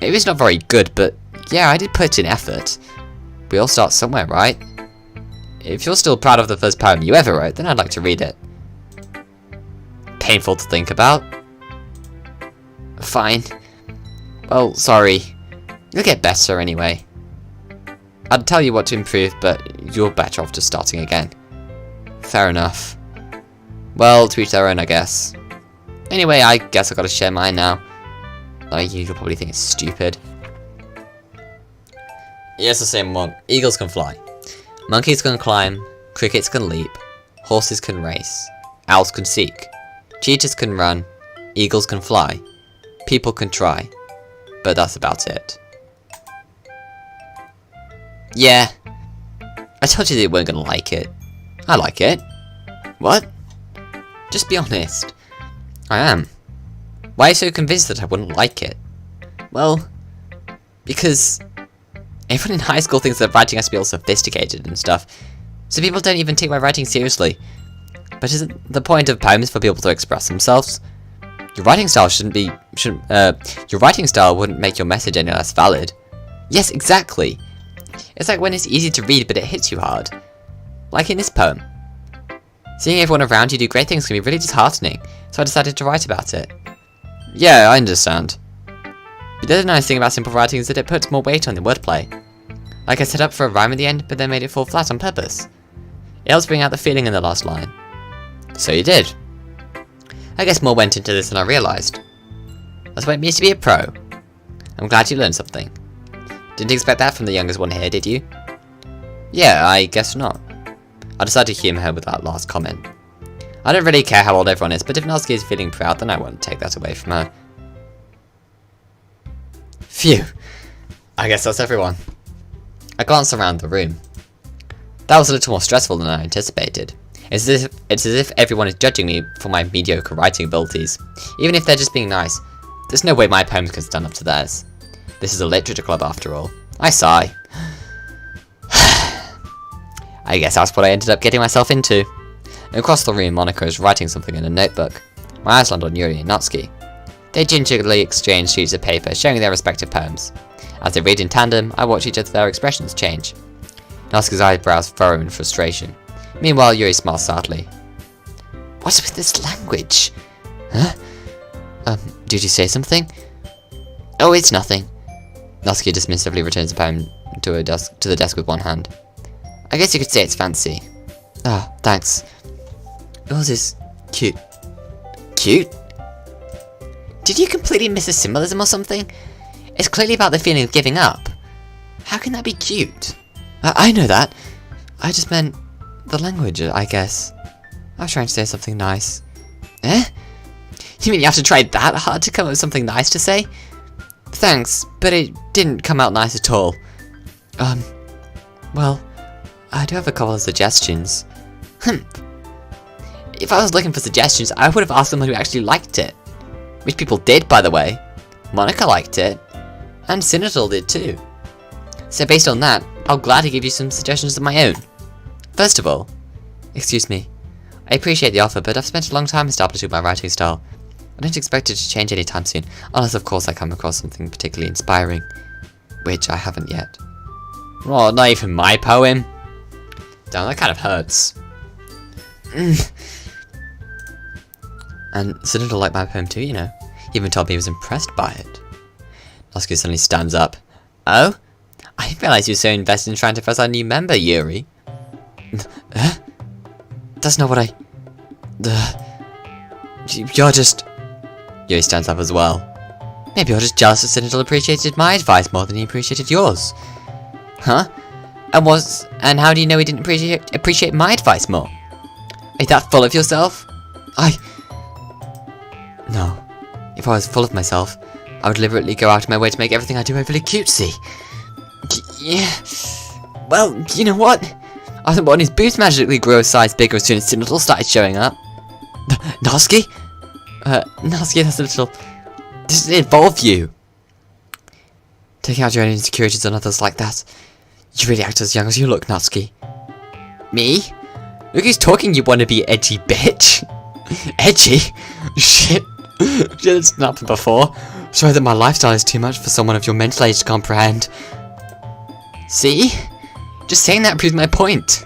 Speaker 1: Maybe it's not very good, but yeah, I did put in effort. We all start somewhere, right? If you're still proud of the first poem you ever wrote, then I'd like to read it. Painful to think about. Fine. Well, sorry. You'll get better anyway. I'd tell you what to improve, but you're better off just starting again. Fair enough. Well, to each their own, I guess. Anyway, I guess I gotta share mine now. Like, you'll probably think it's stupid. Yes, the same one. Eagles can fly. Monkeys can climb. Crickets can leap. Horses can race. Owls can seek. Cheetahs can run. Eagles can fly. People can try. But that's about it. Yeah. I told you they weren't gonna like it. I like it. What? Just be honest. I am. Why are you so convinced that I wouldn't like it? Well, because everyone in high school thinks that writing has to be all sophisticated and stuff, so people don't even take my writing seriously. But isn't the point of poems for people to express themselves? Your writing style your writing style wouldn't make your message any less valid. Yes, exactly. It's like when it's easy to read but it hits you hard. Like in this poem. Seeing everyone around you do great things can be really disheartening, so I decided to write about it. Yeah, I understand. But the other nice thing about simple writing is that it puts more weight on the wordplay. Like I set up for a rhyme at the end, but then made it fall flat on purpose. It helps bring out the feeling in the last line. So you did. I guess more went into this than I realised. That's what it means to be a pro. I'm glad you learned something. Didn't expect that from the youngest one here, did you? Yeah, I guess not. I decided to humour her with that last comment. I don't really care how old everyone is, but if Natsuki is feeling proud, then I won't take that away from her. Phew. I guess that's everyone. I glanced around the room. That was a little more stressful than I anticipated. It's as if everyone is judging me for my mediocre writing abilities. Even if they're just being nice, there's no way my poems can stand up to theirs. This is a literature club after all. I sigh. I guess that's what I ended up getting myself into. Across the room, Monika is writing something in a notebook. My eyes land on Yuri and Natsuki. They gingerly exchange sheets of paper, sharing their respective poems. As they read in tandem, I watch each of their expressions change. Natsuki's eyebrows furrow in frustration. Meanwhile, Yuri smiles sadly. What's with this language? Huh? Did you say something? Oh, it's nothing. Natsuki dismissively returns the poem to the desk with one hand. I guess you could say it's fancy. Ah, thanks. Yours is cute. Cute? Did you completely miss a symbolism or something? It's clearly about the feeling of giving up. How can that be cute? I know that. I just meant the language, I guess. I was trying to say something nice. Eh? You mean you have to try that hard to come up with something nice to say? Thanks, but it didn't come out nice at all. Well, I do have a couple of suggestions. If I was looking for suggestions, I would have asked someone who actually liked it. Which people did, by the way. Monika liked it. And Sinatol did too. So based on that, I'll gladly give you some suggestions of my own. First of all, excuse me, I appreciate the offer, but I've spent a long time establishing my writing style. I don't expect it to change anytime soon, unless of course I come across something particularly inspiring. Which I haven't yet. Oh, not even my poem? Damn, that kind of hurts. And Sinatol liked my poem too, you know. He even told me he was impressed by it. Natsuki suddenly stands up. Oh? I didn't realize you were so invested in trying to press our new member, Yuri. That's not what I... You're just... Yuri stands up as well. Maybe you're just jealous that Sinatol appreciated my advice more than he appreciated yours. Huh? And how do you know he didn't appreciate my advice more? Are you that full of yourself? No. If I was full of myself, I would deliberately go out of my way to make everything I do overly cutesy. Yeah. Well, you know what? I thought his boobs magically grew a size bigger as soon as Sinatol started showing up. Natsuki? Natsuki, that's a little... This doesn't involve you. Taking out your own insecurities on others like that. You really act as young as you look, Natsuki. Me? Look who's talking, you wanna be edgy bitch. Edgy? Shit. Shit, it's not happened before. Sorry that my lifestyle is too much for someone of your mental age to comprehend. See? Just saying that proves my point.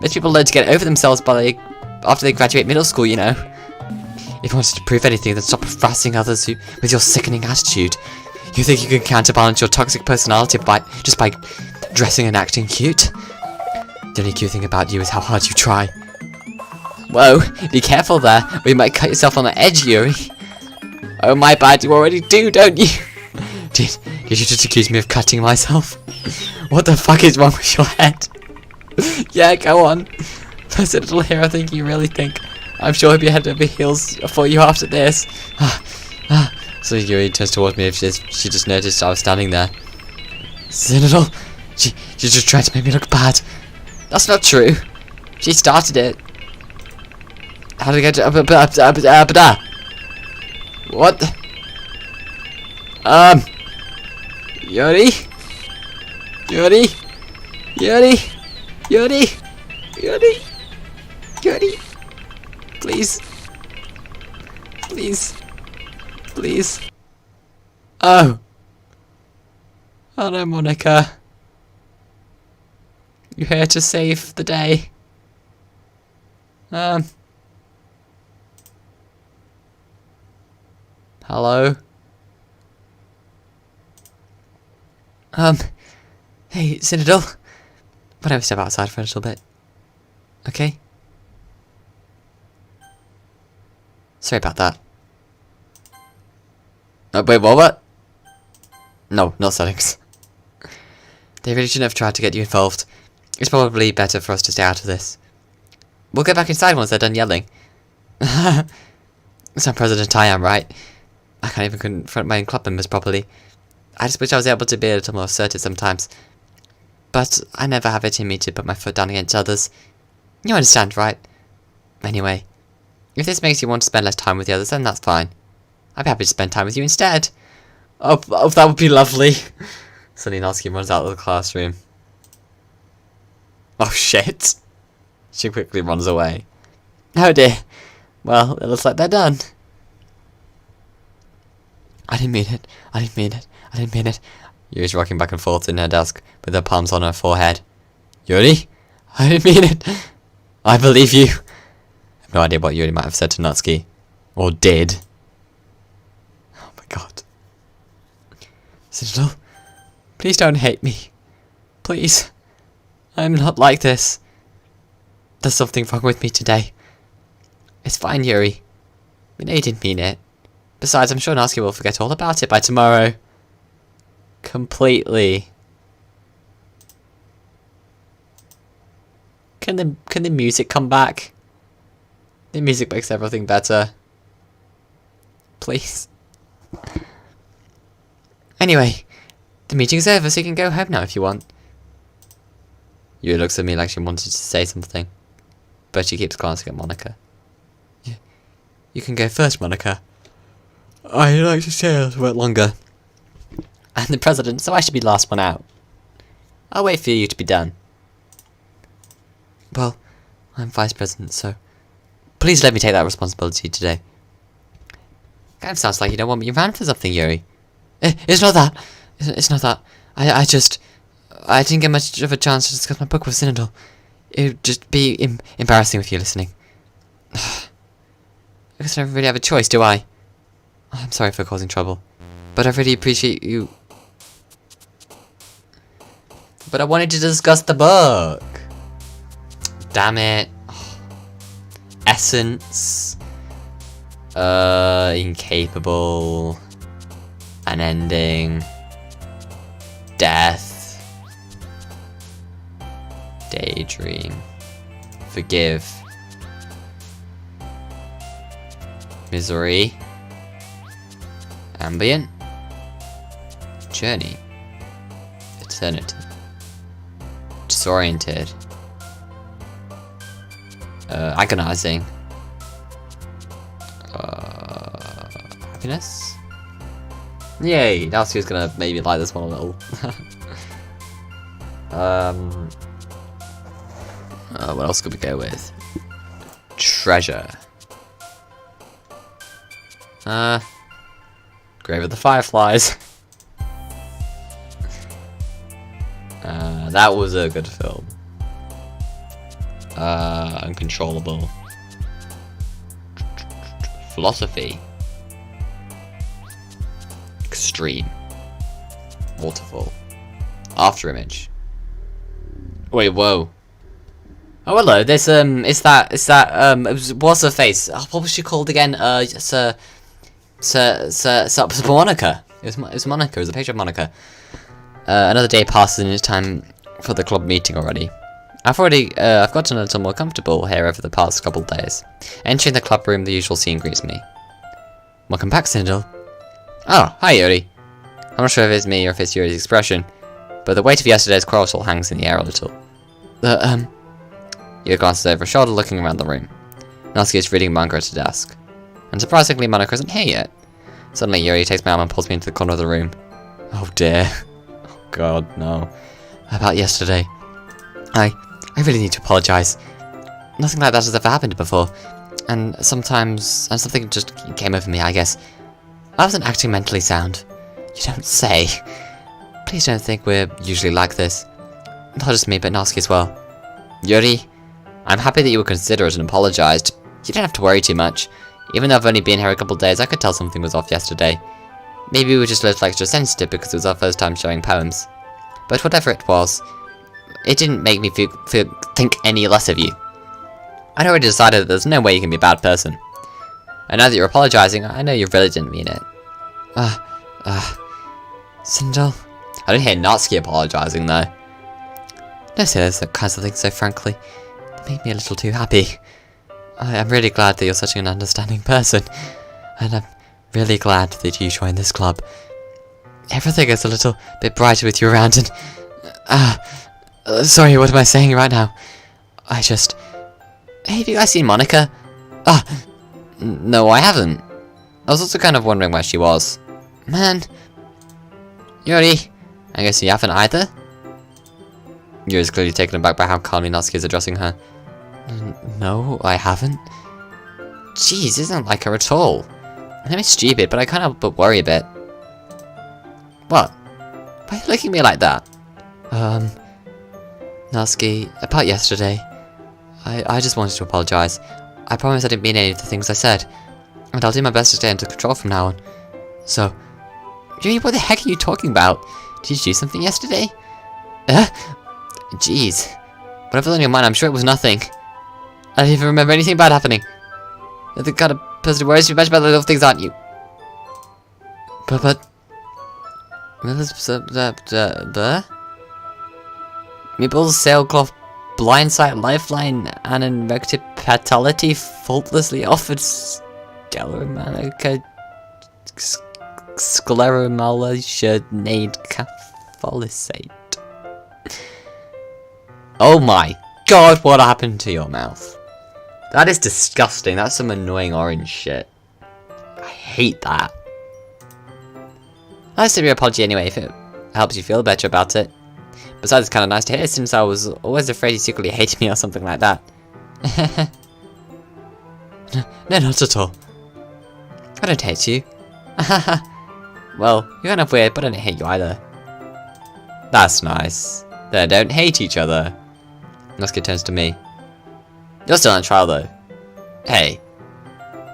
Speaker 1: Most people learn to get over themselves after they graduate middle school, you know. If you wanted to prove anything, then stop harassing others with your sickening attitude. You think you can counterbalance your toxic personality just by dressing and acting cute? The only cute thing about you is how hard you try. Whoa, be careful there, or you might cut yourself on the edge, Yuri. Oh my bad, you already do, don't you? Did you just accuse me of cutting myself? What the fuck is wrong with your head? Yeah, go on. There's a little hero thing you really think. I'm sure he'll be head over heels for you after this. So Yuri turns towards me if she just noticed I was standing there. Citadel, she just tried to make me look bad. That's not true. She started it. How did I get to what? Yuri? Yuri? Yuri? Yuri? Yuri? Yuri? Please. Please. Please. Oh. Oh no, Monica. You're here to save the day. Hello? Hey, Citadel. Why don't we step outside for a little bit? Okay? Sorry about that. Oh, wait, what? No, not settings. They really shouldn't have tried to get you involved. It's probably better for us to stay out of this. We'll get back inside once they're done yelling. Some president I am, right? I can't even confront my own club members properly. I just wish I was able to be a little more assertive sometimes. But I never have it in me to put my foot down against others. You understand, right? Anyway, if this makes you want to spend less time with the others, then that's fine. I'd be happy to spend time with you instead. Oh, that would be lovely. Solinowski runs out of the classroom. Oh shit. She quickly runs away. Oh dear. Well, it looks like they're done. I didn't mean it. I didn't mean it. I didn't mean it. Yuri's rocking back and forth in her desk with her palms on her forehead. Yuri? I didn't mean it. I believe you. I have no idea what Yuri might have said to Natsuki. Or did. Oh my god. Citadel, please don't hate me. Please. I'm not like this. There's something wrong with me today. It's fine, Yuri. We know you didn't mean it. Besides, I'm sure Natsuki will forget all about it by tomorrow. Completely. Can the music come back? The music makes everything better. Please. Anyway, the meeting's over, so you can go home now if you want. Yuri looks at me like she wanted to say something, but she keeps glancing at Monica. You can go first, Monica. I'd like to stay a little bit longer. I'm the president, so I should be the last one out. I'll wait for you to be done. Well, I'm vice president, so please let me take that responsibility today. Kind of sounds like you don't want me around for something, Yuri. It's not that. It's not that. I didn't get much of a chance to discuss my book with Citadel. It would just be embarrassing with you listening. I guess I don't really have a choice, do I? I'm sorry for causing trouble, but I really appreciate you. But I wanted to discuss the book. Damn it. Essence. Incapable. An ending. Death. Daydream. Forgive. Misery. Ambient. Journey. Eternity. Disoriented. Agonizing. Happiness? Yay! Now Sue's gonna maybe like this one a little. What else could we go with? Treasure. Grave of the Fireflies. That was a good film. Uncontrollable. Philosophy. Extreme. Waterfall. After image. Wait, whoa. Oh hello, there's what's her face? Oh, what was she called again? Monica. It was Monica, it was a picture of Monica. Another day passes and it's time for the club meeting already. I've gotten a little more comfortable here over the past couple of days. Entering the club room, the usual scene greets me. Welcome back, Sindel. Oh, hi Yuri. I'm not sure if it's me or if it's Yuri's expression, but the weight of yesterday's quarrel still hangs in the air a little. Yuri glances over her shoulder, looking around the room. Natsuki is reading manga at a desk. And surprisingly, Monica isn't here yet. Suddenly, Yuri takes my arm and pulls me into the corner of the room. Oh dear. Oh god, no. About yesterday. I really need to apologise. Nothing like that has ever happened before. And something just came over me, I guess. I wasn't acting mentally sound. You don't say. Please don't think we're usually like this. Not just me, but Natsuki as well. Yuri, I'm happy that you were considerate and apologised. You don't have to worry too much. Even though I've only been here a couple of days, I could tell something was off yesterday. Maybe we were just a little extra sensitive because it was our first time showing poems. But whatever it was, it didn't make me think any less of you. I'd already decided that there's no way you can be a bad person. And now that you're apologising, I know you really didn't mean it. Sindel? I didn't hear Natsuki apologising though. Don't say those kinds of things so frankly. They make me a little too happy. I'm really glad that you're such an understanding person. And I'm really glad that you joined this club. Everything is a little bit brighter with you around and... sorry, what am I saying right now? Hey, have you guys seen Monica? No, I haven't. I was also kind of wondering where she was. Man. Yuri, I guess you haven't either? Yuri's clearly taken aback by how calmly Natsuki is addressing her. No, I haven't. Jeez, isn't like her at all. I mean, stupid, but I can't help but worry a bit. What? Why are you looking at me like that? Natsuki, about yesterday, I just wanted to apologise. I promise I didn't mean any of the things I said, and I'll do my best to stay under control from now on. So, Yuri, what the heck are you talking about? Did you do something yesterday? Jeez. Whatever's on your mind, I'm sure it was nothing. I don't even remember anything bad happening. You're the kind of person who worries too much about the little things, aren't you? But... Meeple's sailcloth, blindsight, lifeline, uninvected fatality, faultlessly offered scleromalika, scleromalation, catholicate. Oh my god, what happened to your mouth? That is disgusting. That's some annoying orange shit. I hate that. I'll send your apology anyway if it helps you feel better about it. Besides, it's kind of nice to hear since I was always afraid you secretly hated me or something like that. No, not at all. I don't hate you. Well, you're kind of weird, but I don't hate you either. That's nice. They don't hate each other. Natsuki turns to me. You're still on trial though. Hey.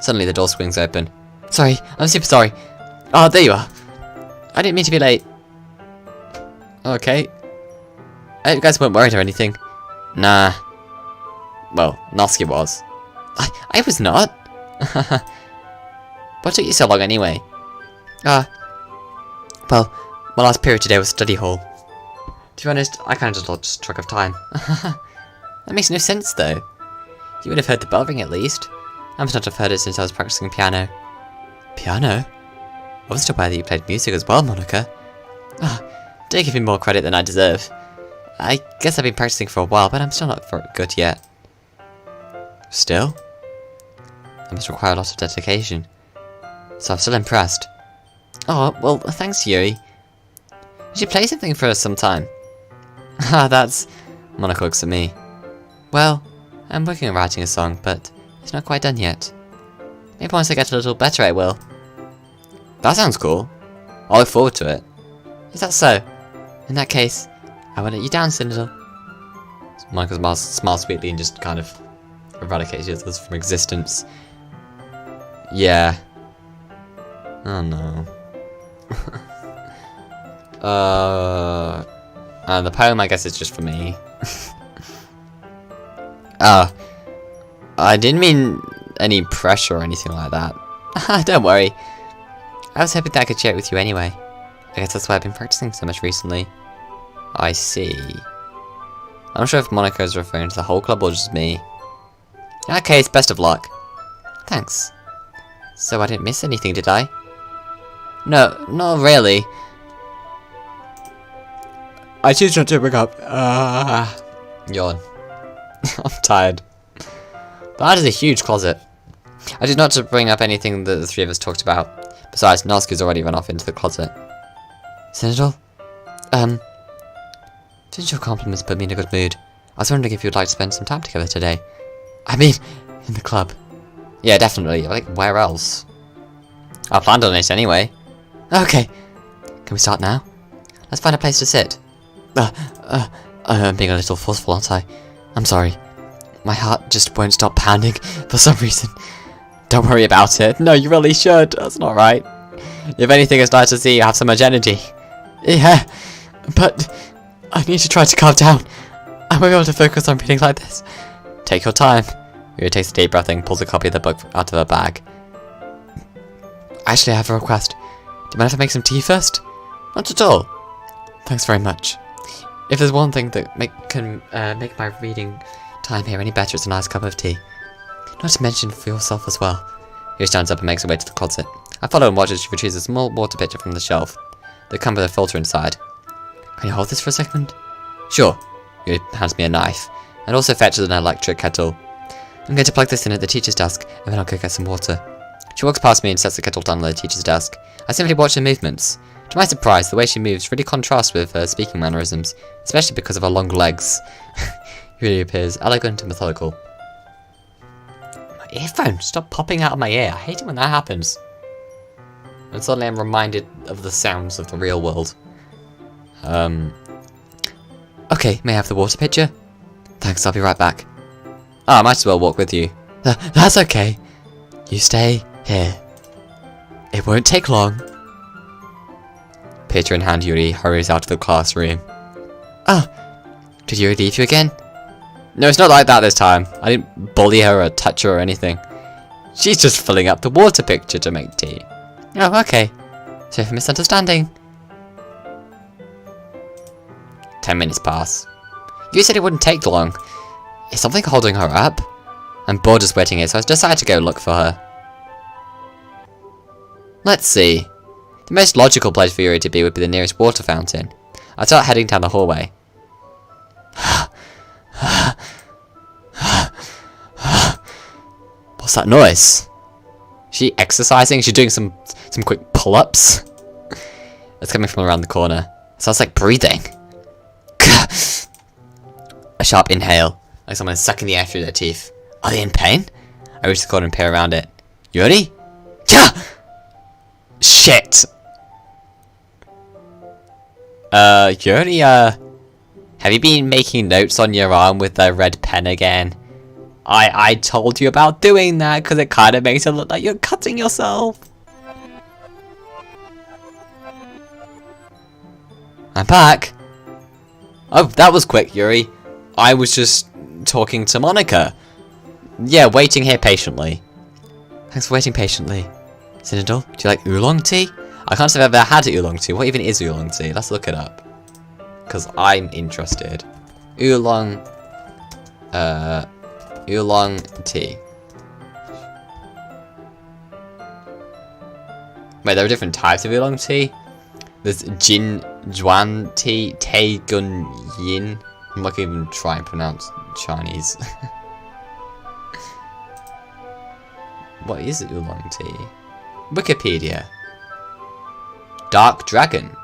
Speaker 1: Suddenly the door swings open. Sorry, I'm super sorry. Oh, there you are. I didn't mean to be late. Okay. I hope you guys weren't worried or anything. Nah. Well, Natsuki was. I was not. What took you so long anyway? Well, my last period today was study hall. To be honest, I kind of just lost track of time. That makes no sense though. You would have heard the bell ring at least. I must not have heard it since I was practicing piano. Piano? I wasn't aware that you played music as well, Monica. Don't give me more credit than I deserve. I guess I've been practicing for a while, but I'm still not very good yet. Still? That must require a lot of dedication. So I'm still impressed. Oh, well, thanks, Yuri. You should play something for us sometime. That's... Monica looks at me. Well, I'm working on writing a song, but it's not quite done yet. Maybe once I get a little better I will. That sounds cool. I'll look forward to it. Is that so? In that case, I will let you down, Cyndatal. Monica smiles sweetly and just kind of eradicates the others from existence. Yeah. Oh no. And the poem, I guess, is just for me. I didn't mean any pressure or anything like that. Don't worry. I was hoping that I could share it with you anyway. I guess that's why I've been practicing so much recently. I see. I'm not sure if Monica is referring to the whole club or just me. In that case, best of luck. Thanks. So I didn't miss anything, did I? No, not really. I choose not to bring up. Yawn. I'm tired. But that is a huge closet. I choose not to bring up anything that the three of us talked about. Besides, Natsuki's already run off into the closet. Cyndatal? Since your compliments put me in a good mood, I was wondering if you'd like to spend some time together today. I mean, in the club. Yeah, definitely. Like, where else? I planned on it anyway. Okay. Can we start now? Let's find a place to sit. I'm being a little forceful, aren't I? I'm sorry. My heart just won't stop pounding for some reason. Don't worry about it. No, you really should. That's not right. If anything, it's nice to see you have so much energy. Yeah, but I need to try to calm down. I won't be able to focus on reading like this. Take your time. Yuri takes a deep breath and pulls a copy of the book out of her bag. Actually, I have a request. Do you mind if I make some tea first? Not at all. Thanks very much. If there's one thing that can make my reading time here any better, it's a nice cup of tea. Not to mention for yourself as well. Yuri stands up and makes her way to the closet. I follow and watch as she retrieves a small water pitcher from the shelf. They come with a filter inside. Can you hold this for a second? Sure. Yuri hands me a knife, and also fetches an electric kettle. I'm going to plug this in at the teacher's desk, and then I'll go get some water. She walks past me and sets the kettle down on the teacher's desk. I simply watch her movements. To my surprise, the way she moves really contrasts with her speaking mannerisms, especially because of her long legs. Yuri appears elegant and methodical. My earphone! Stop popping out of my ear. I hate it when that happens. And suddenly I'm reminded of the sounds of the real world. Okay, may I have the water pitcher? Thanks, I'll be right back. I might as well walk with you. That's okay. You stay here. It won't take long. Pitcher in hand, Yuri hurries out of the classroom. Did Yuri leave you again? No, it's not like that this time. I didn't bully her or touch her or anything. She's just filling up the water pitcher to make tea. Oh, okay. Sorry for misunderstanding. 10 minutes pass. You said it wouldn't take long. Is something holding her up? I'm bored just waiting here, so I decided to go look for her. Let's see. The most logical place for Yuri to be would be the nearest water fountain. I start heading down the hallway. What's that noise? Is she exercising? Is she doing some quick pull-ups? It's coming from around the corner. It sounds like breathing. A sharp inhale, like someone is sucking the air through their teeth. Are they in pain? I reach the corner and peer around it. Yuri? Shit! Yuri, have you been making notes on your arm with the red pen again? I told you about doing that because it kind of makes it look like you're cutting yourself. I'm back. Oh, that was quick, Yuri. I was just talking to Monica. Yeah, waiting here patiently. Thanks for waiting patiently. Cyndatal, do you like oolong tea? I can't say I've ever had oolong tea. What even is oolong tea? Let's look it up. Because I'm interested. Oolong tea. Wait, there are different types of oolong tea? There's Jin Juan tea, Tei Gun Yin. I'm not even trying to pronounce Chinese. What is oolong tea? Wikipedia. Dark Dragon.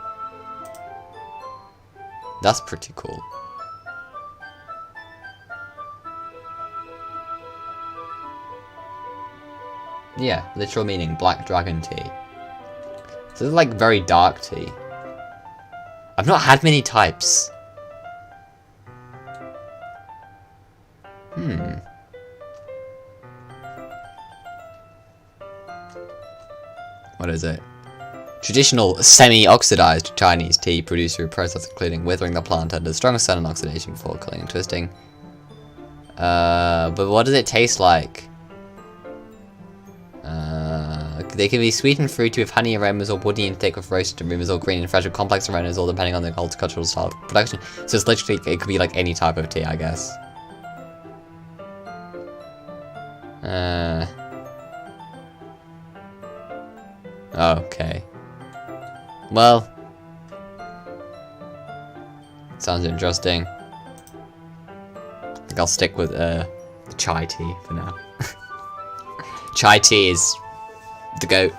Speaker 1: That's pretty cool. Yeah, literal meaning, black dragon tea. So it's like very dark tea. I've not had many types. What is it? Traditional semi-oxidized Chinese tea produced through a process including withering the plant under strong sun and oxidation before culling and twisting. But what does it taste like? They can be sweet and fruity with honey aromas, or woody and thick with roasted aromas, or green and fresh with complex aromas, all depending on the cultural style of production. So it's literally, it could be like any type of tea, I guess. Okay. Well. Sounds interesting. I think I'll stick with, the chai tea for now. Chai tea is the goat.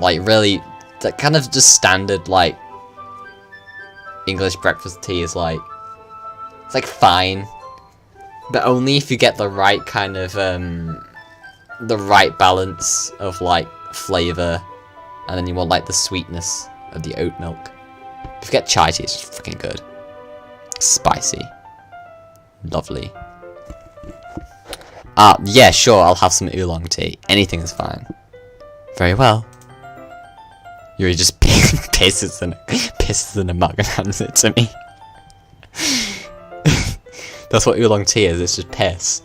Speaker 1: Like, really, that kind of just standard, like, English breakfast tea is like, it's like fine, but only if you get the right kind of, the right balance of, like, flavour, and then you want, like, the sweetness of the oat milk. If you get chai tea, it's just freaking good. Spicy. Lovely. Yeah, sure, I'll have some oolong tea. Anything is fine. Very well. Yuri just pisses in a mug and hands it to me. That's what oolong tea is, it's just piss.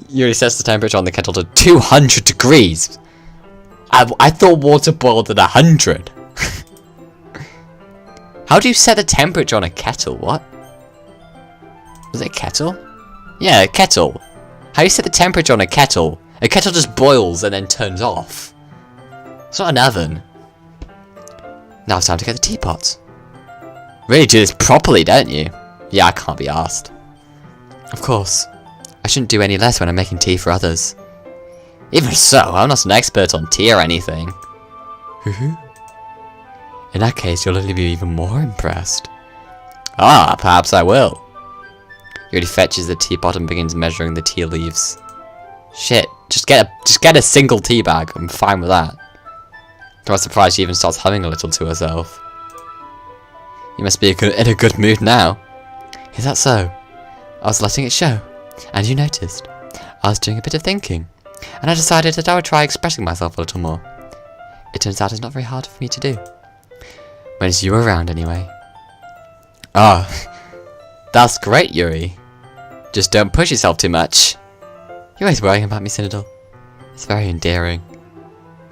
Speaker 1: Yuri sets the temperature on the kettle to 200 degrees! I thought water boiled at 100! How do you set the temperature on a kettle? What? Was it a kettle? Yeah, a kettle. How do you set the temperature on a kettle? A kettle just boils and then turns off. It's not an oven. Now it's time to get the teapot. Really do this properly, don't you? Yeah, I can't be arsed. Of course. I shouldn't do any less when I'm making tea for others. Even so, I'm not an expert on tea or anything. In that case, you'll only be even more impressed. Ah, perhaps I will. He already fetches the teapot and begins measuring the tea leaves. Shit, just get a single tea bag. I'm fine with that. I'm surprised she even starts humming a little to herself. You must be in a good mood now. Is that so? I was letting it show, and you noticed. I was doing a bit of thinking, and I decided that I would try expressing myself a little more. It turns out it's not very hard for me to do. When it's you around, anyway. Ah, that's great, Yuri. Just don't push yourself too much. You're always worrying about me, Cyndail. It's very endearing.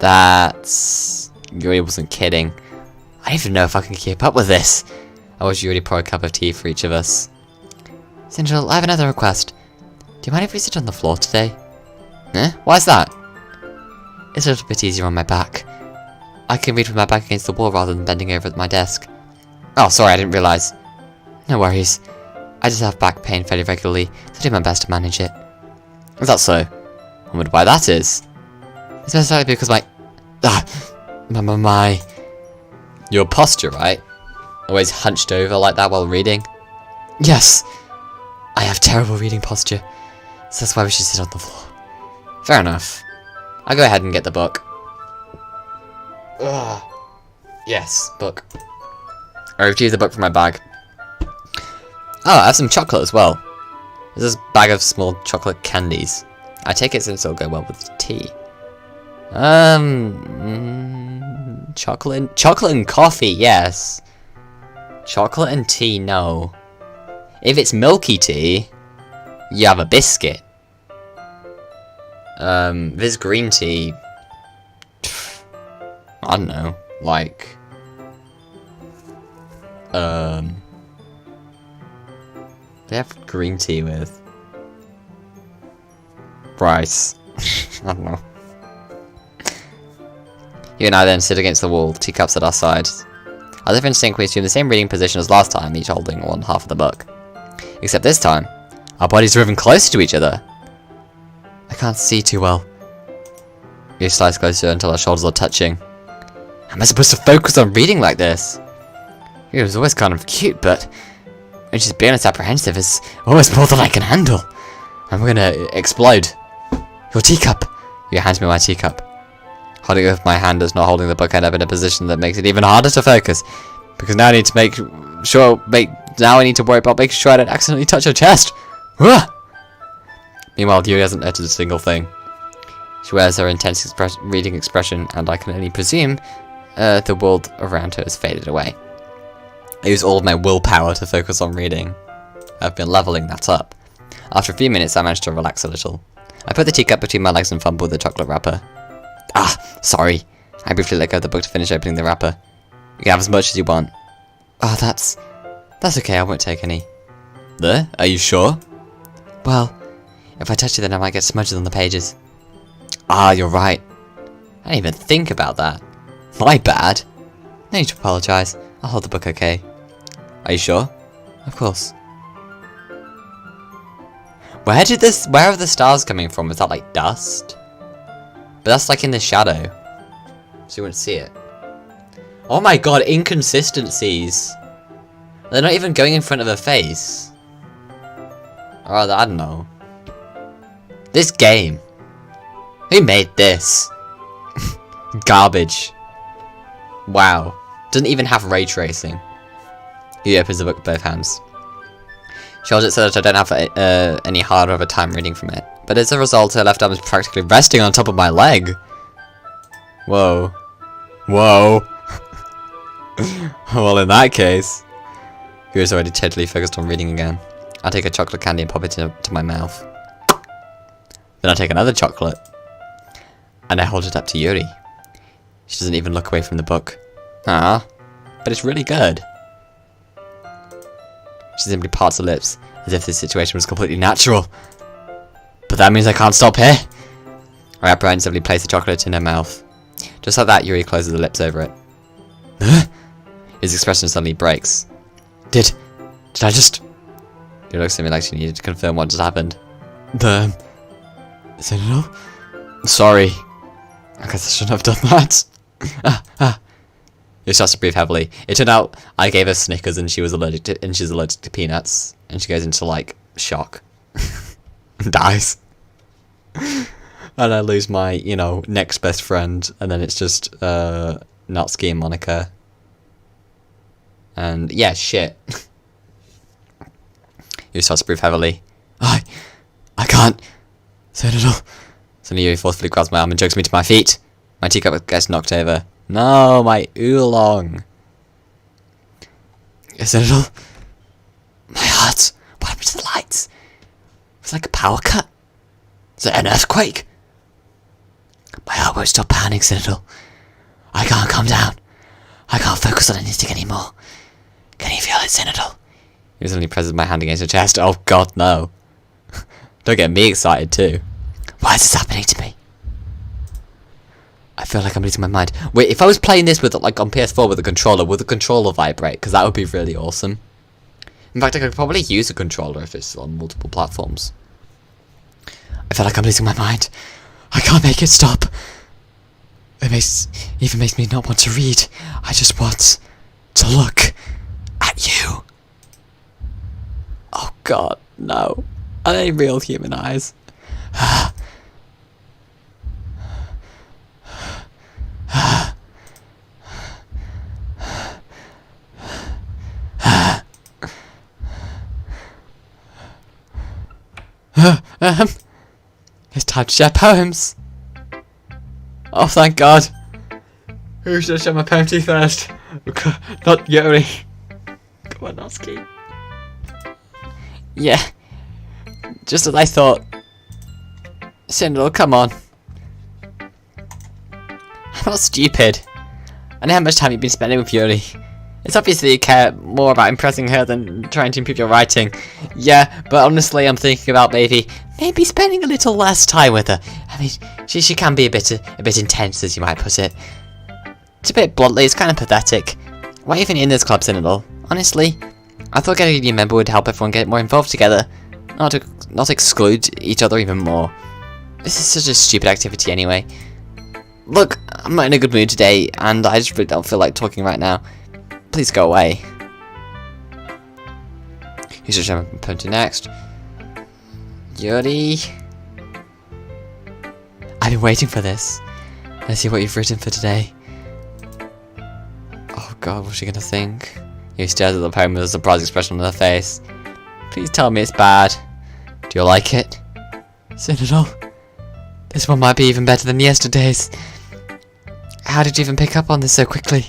Speaker 1: Yuri wasn't kidding. I don't even know if I can keep up with this. I wish Yuri poured a cup of tea for each of us. Cyndail, I have another request. Do you mind if we sit on the floor today? Eh? Why's that? It's a little bit easier on my back. I can read with my back against the wall rather than bending over at my desk. Oh, sorry, I didn't realise. No worries. I just have back pain fairly regularly, so I do my best to manage it. Is that so? I wonder why that is. It's most likely because my your posture, right? Always hunched over like that while reading? Yes! I have terrible reading posture, so that's why we should sit on the floor. Fair enough. I'll go ahead and get the book. Ugh. Yes, book. I retrieved the book from my bag. Oh, I have some chocolate as well. There's this bag of small chocolate candies. I take it since it'll go well with the tea. Chocolate and coffee, yes. Chocolate and tea, no. If it's milky tea, you have a biscuit. If it's green tea, I don't know, like, they have green tea with rice. I don't know. You and I then sit against the wall, teacups at our sides. As if in sync, we assume the same reading position as last time, each holding one half of the book. Except this time, our bodies are even closer to each other. I can't see too well. We slice closer until our shoulders are touching. How am I supposed to focus on reading like this? It was always kind of cute, but when she's being as apprehensive, it's almost more than I can handle. I'm gonna explode. Your teacup! You hand me my teacup. Holding it with my hand is not holding the book end up in a position that makes it even harder to focus. Because now I need to now I need to worry about making sure I don't accidentally touch her chest. Meanwhile, Yuri hasn't uttered a single thing. She wears her intense reading expression, and I can only presume the world around her has faded away. I use all of my willpower to focus on reading. I've been leveling that up. After a few minutes, I managed to relax a little. I put the teacup between my legs and fumbled with the chocolate wrapper. Ah, sorry. I briefly let go of the book to finish opening the wrapper. You can have as much as you want. Oh, that's okay, I won't take any. There? Are you sure? Well, if I touch it then I might get smudges on the pages. Ah, you're right. I didn't even think about that. My bad. No need to apologise. I'll hold the book okay. Are you sure? Of course. Where are the stars coming from? Is that like dust? But that's like in the shadow. So you wouldn't see it. Oh my god, inconsistencies. They're not even going in front of her face. Or rather, I don't know. This game. Who made this? Garbage. Wow. Doesn't even have ray tracing. He opens the book with both hands. She holds it so that I don't have any harder of a time reading from it. But as a result, her left arm is practically resting on top of my leg. Whoa. Whoa. Well, in that case, he was already totally focused on reading again. I take a chocolate candy and pop it into my mouth. Then I take another chocolate, and I hold it up to Yuri. She doesn't even look away from the book. Ah, but it's really good. She simply parts her lips, as if this situation was completely natural. But that means I can't stop here. I apprehensively place the chocolate in her mouth. Just like that, Yuri closes the lips over it. His expression suddenly breaks. Did I just... He looks at me like she needed to confirm what just happened. Is it enough? Sorry. I guess I shouldn't have done that. He starts to breathe heavily. It turned out I gave her Snickers and she's allergic to peanuts. And she goes into like shock. And dies. And I lose my, next best friend. And then it's just Natsuki and Monica. And yeah, shit. He starts to breathe heavily. I can't. Sentinel. Suddenly Yuri forcefully grabs my arm and jerks me to my feet. My teacup gets knocked over. No, my oolong. Sentinel. My heart. What happened to the lights? It was like a power cut. Is it an earthquake? My heart won't stop pounding, Sentinel. I can't calm down. I can't focus on anything anymore. Can you feel it, Sentinel? He suddenly presses my hand against her chest. Oh god, no. Don't get me excited too. Why is this happening to me? I feel like I'm losing my mind. Wait, if I was playing this with like on PS4 with a controller, would the controller vibrate? Because that would be really awesome. In fact, I could probably use a controller if it's on multiple platforms. I feel like I'm losing my mind. I can't make it stop. It even makes me not want to read. I just want to look at you. Oh god, no. Are they real human eyes? It's time to share poems. Oh, thank God. Who should I share my poem to first? Not Yuri. Come on, Natsuki. Yeah. Just as I thought. Sindel, come on. I'm not stupid. I know how much time you've been spending with Yuri. It's obvious that you care more about impressing her than trying to improve your writing. Yeah, but honestly, I'm thinking about maybe spending a little less time with her. I mean, she can be a bit intense, as you might put it. To put it bluntly, it's kind of pathetic. Why even in this club, Cyndahl? Honestly, I thought getting a new member would help everyone get more involved together, not exclude each other even more. This is such a stupid activity anyway. Look, I'm not in a good mood today, and I just really don't feel like talking right now. Please go away. Who should I poem to next? Yuri. I've been waiting for this. Let's see what you've written for today. Oh god, what's she gonna think? He stares at the poem with a surprised expression on her face. Please tell me it's bad. Do you like it? Citadel? This one might be even better than yesterday's. How did you even pick up on this so quickly?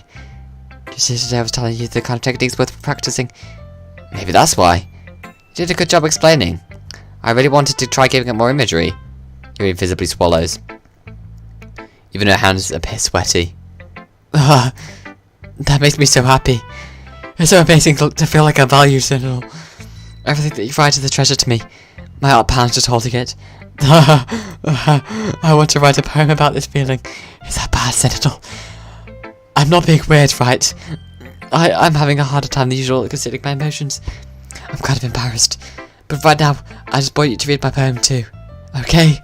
Speaker 1: Just yesterday I was telling you the kind of techniques worth practicing. Maybe that's why. You did a good job explaining. I really wanted to try giving it more imagery. Yuri visibly swallows. Even her hands appear sweaty. That makes me so happy. It's so amazing to feel like I value Citadel. Everything that you write is a treasure to me. My heart pounds just holding it. I want to write a poem about this feeling. Is that bad, Citadel? I'm not being weird, right? I'm having a harder time than usual at considering my emotions. I'm kind of embarrassed. But right now, I just want you to read my poem too. Okay?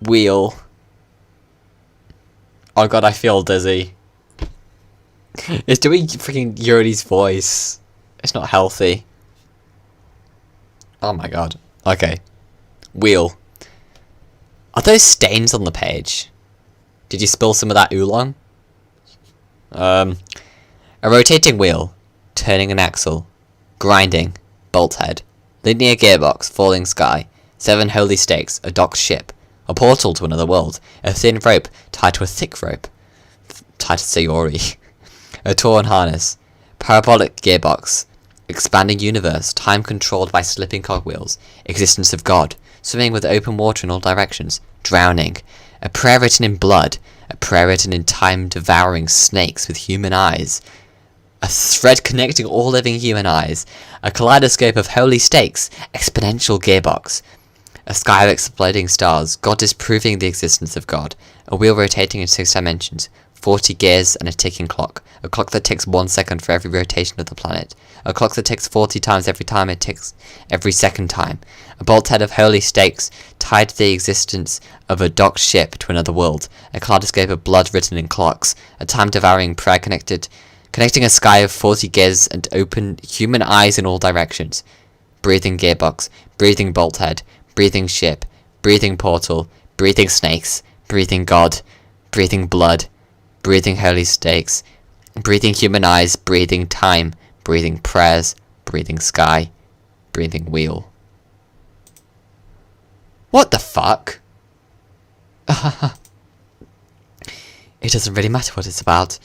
Speaker 1: Wheel. Oh god, I feel dizzy. It's doing freaking Yuri's voice. It's not healthy. Oh my god. Okay. Wheel. Are those stains on the page? Did you spill some of that oolong? A rotating wheel. Turning an axle. Grinding. Bolt head. Linear gearbox. Falling sky. 7 holy stakes. A docked ship. A portal to another world. A thin rope tied to a thick rope. Tied to Sayori. A torn harness. Parabolic gearbox. Expanding universe. Time controlled by slipping cogwheels. Existence of God. Swimming with open water in all directions. Drowning. A prayer written in blood. A prayer written in time-devouring snakes with human eyes. A thread connecting all living human eyes. A kaleidoscope of holy stakes. Exponential gearbox. A sky of exploding stars. God disproving the existence of God. A wheel rotating in 6 dimensions. 40 gears and a ticking clock. A clock that ticks 1 second for every rotation of the planet. A clock that ticks 40 times every time it ticks every second time. A bolt head of holy stakes tied to the existence of a docked ship to another world. A kaleidoscope of blood written in clocks. A time-devouring prayer connecting a sky of 40 gears and open human eyes in all directions. Breathing gearbox. Breathing bolt head. Breathing ship. Breathing portal. Breathing snakes. Breathing God. Breathing blood. Breathing holy stakes. Breathing human eyes. Breathing time. Breathing prayers. Breathing sky. Breathing wheel. What the fuck? It doesn't really matter what it's about.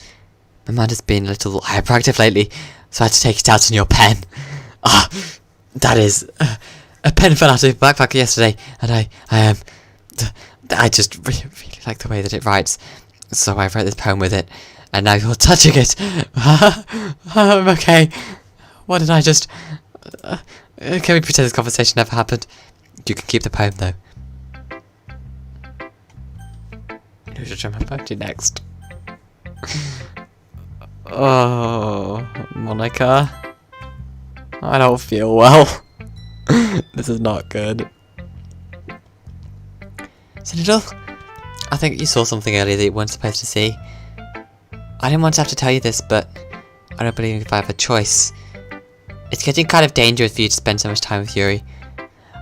Speaker 1: My mind has been a little hyperactive lately, so I had to take it out on your pen. That is... a pen fell out of your backpack yesterday, and I just really like the way that it writes. So I wrote this poem with it, and now you're touching it. I'm okay. What did I just... can we pretend this conversation never happened? You can keep the poem, though. Who should I remember to next? Oh, Monica. I don't feel well. This is not good. Citadel? I think you saw something earlier that you weren't supposed to see. I didn't want to have to tell you this, but I don't believe if I have a choice. It's getting kind of dangerous for you to spend so much time with Yuri.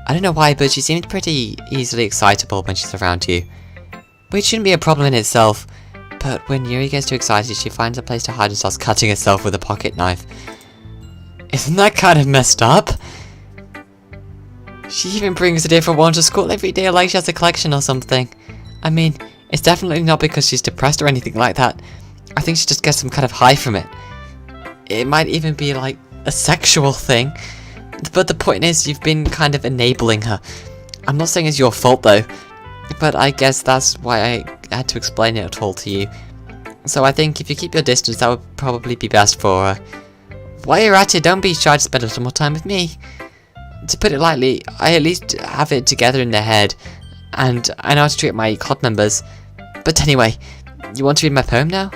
Speaker 1: I don't know why, but she seems pretty easily excitable when she's around you. Which shouldn't be a problem in itself, but when Yuri gets too excited, she finds a place to hide and starts cutting herself with a pocket knife. Isn't that kind of messed up? She even brings a different one to school every day like she has a collection or something. I mean, it's definitely not because she's depressed or anything like that. I think she just gets some kind of high from it. It might even be like a sexual thing. But the point is, you've been kind of enabling her. I'm not saying it's your fault though, but I guess that's why I had to explain it all to you. So I think if you keep your distance, that would probably be best for her. While you're at it, don't be shy to spend a little more time with me. To put it lightly, I at least have it together in their head, and I know how to treat my club members. But anyway, you want to read my poem now?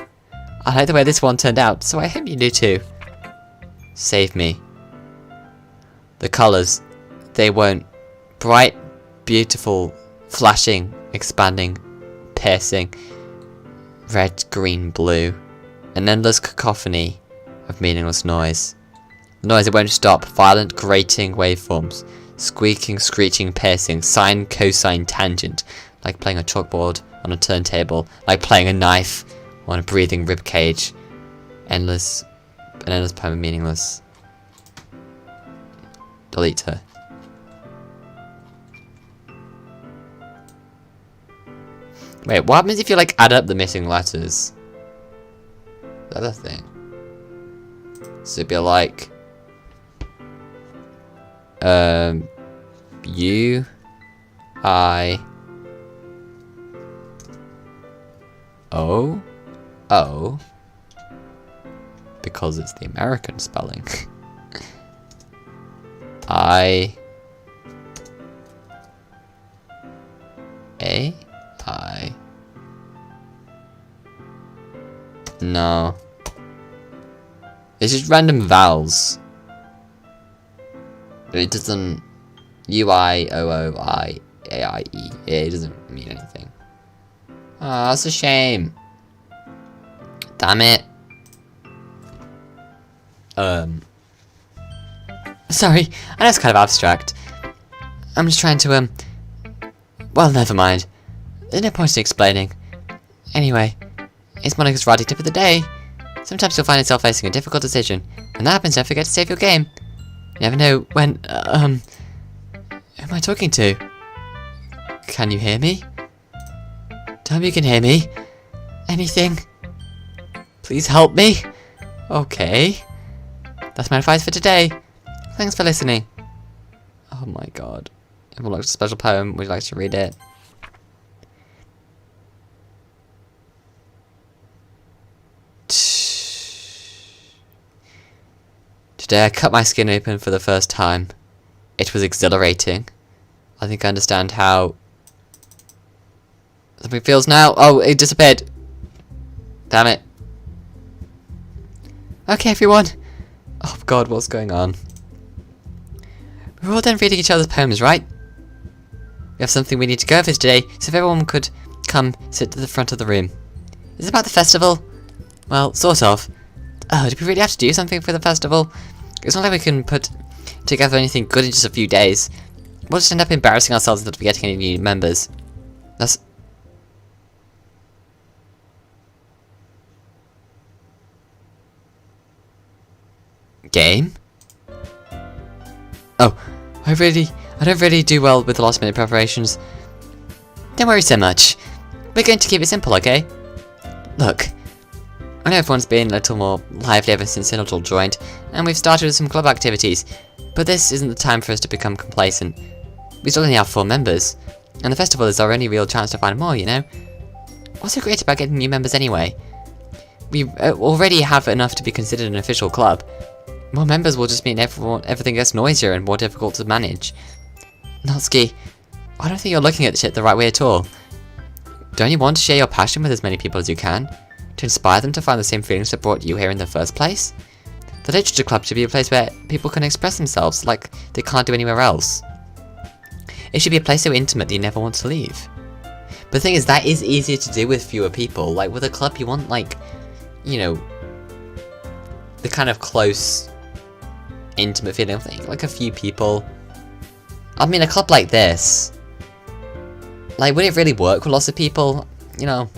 Speaker 1: I like the way this one turned out, so I hope you do too. Save me. The colours, they won't. Bright, beautiful, flashing, expanding, piercing. Red, green, blue. An endless cacophony of meaningless noise. Noise that won't stop. Violent, grating waveforms. Squeaking, screeching, piercing. Sine, cosine, tangent. like playing a chalkboard on a turntable, like playing a knife on a breathing rib cage. An endless poem, meaningless. Delete her. Wait, what happens if you like add up the missing letters? The other thing. So it'd be like U I O O, because it's the American spelling. I A I. No. It's just random vowels. It doesn't. U-I-O-O-I-A-I-E. It doesn't mean anything. Ah, that's a shame. Damn it. Sorry, I know it's kind of abstract. I'm just trying to, well, never mind. There's no point in explaining. Anyway, it's Monica's writing tip of the day. Sometimes you'll find yourself facing a difficult decision. When that happens, don't forget to save your game. You never know when, who am I talking to? Can you hear me? Tell me you can hear me. Anything? Please help me. Okay. That's my advice for today. Thanks for listening. Oh my god. Everyone likes a special poem. Would you like to read it? Today I cut my skin open for the first time. It was exhilarating. I think I understand how something feels now. Oh, it disappeared. Damn it. Okay, everyone. Oh god, what's going on? We're all done reading each other's poems, right? We have something we need to go over today, so if everyone could come sit to the front of the room. Is it about the festival? Well, sort of. Oh, do we really have to do something for the festival? It's not like we can put together anything good in just a few days. We'll just end up embarrassing ourselves instead of getting any new members. That's... Game? Oh, I don't really do well with the last minute preparations. Don't worry so much. We're going to keep it simple, okay? Look, I know everyone's been a little more lively ever since Sinodal joined, and we've started with some club activities, but this isn't the time for us to become complacent. We still only have 4 members, and the festival is our only real chance to find more, you know? What's so great about getting new members anyway? We already have enough to be considered an official club. More members will just mean everything gets noisier and more difficult to manage. Natsuki, I don't think you're looking at shit the right way at all. Don't you want to share your passion with as many people as you can? To inspire them to find the same feelings that brought you here in the first place? The literature club should be a place where people can express themselves like they can't do anywhere else. It should be a place so intimate that you never want to leave. But the thing is, that is easier to do with fewer people. Like, with a club, you want, like, you know, the kind of close, intimate feeling of, like, a few people. I mean, a club like this, like, would it really work with lots of people? You know,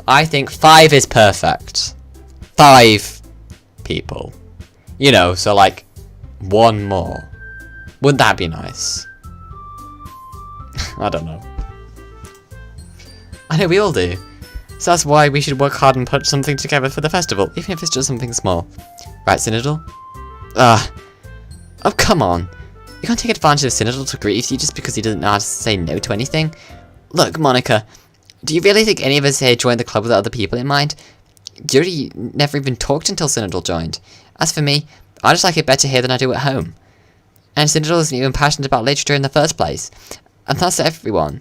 Speaker 1: I think 5 is perfect. 5 people. You know, so, like, 1 more. Wouldn't that be nice? I don't know. I know we all do. So that's why we should work hard and put something together for the festival, even if it's just something small. Right, Sinodal? Oh, come on. You can't take advantage of Sinodal to grieve you just because he doesn't know how to say no to anything. Look, Monica, do you really think any of us here joined the club with other people in mind? Yuri never even talked until Sinodal joined. As for me, I just like it better here than I do at home. And Sinodal isn't even passionate about literature in the first place. And that's everyone.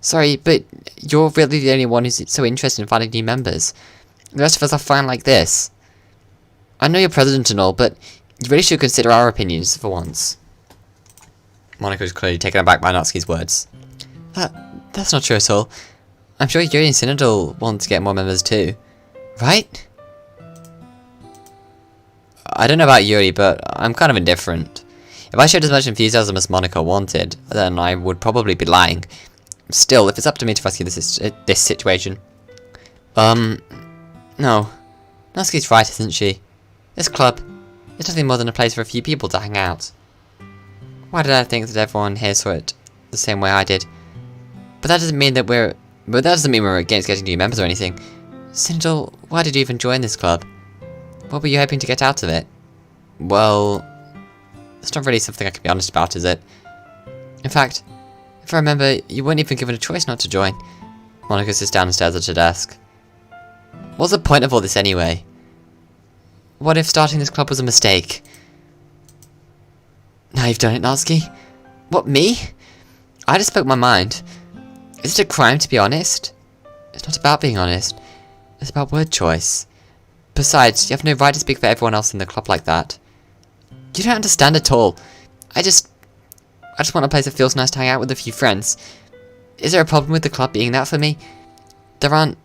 Speaker 1: Sorry, but you're really the only one who's so interested in finding new members. The rest of us are fine like this. I know you're president and all, but you really should consider our opinions for once. Monica was clearly taken aback by Natsuki's words. That's not true at all. I'm sure Yuri and Sinodal want to get more members too. Right? I don't know about Yuri, but I'm kind of indifferent. If I showed as much enthusiasm as Monica wanted, then I would probably be lying. Still, if it's up to me to rescue this situation... No. Natsuki's right, isn't she? This club is nothing more than a place for a few people to hang out. Why did I think that everyone here saw it the same way I did? But that doesn't mean that we're against getting new members or anything. Sindel, why did you even join this club? What were you hoping to get out of it? Well, it's not really something I can be honest about, is it? In fact, if I remember, you weren't even given a choice not to join. Monika sits down and stares at her desk. What's the point of all this anyway? What if starting this club was a mistake? Now you've done it, Natsuki. What, me? I just spoke my mind. Is it a crime to be honest? It's not about being honest. It's about word choice. Besides, you have no right to speak for everyone else in the club like that. You don't understand at all. I just want a place that feels nice to hang out with a few friends. Is there a problem with the club being that for me? There aren't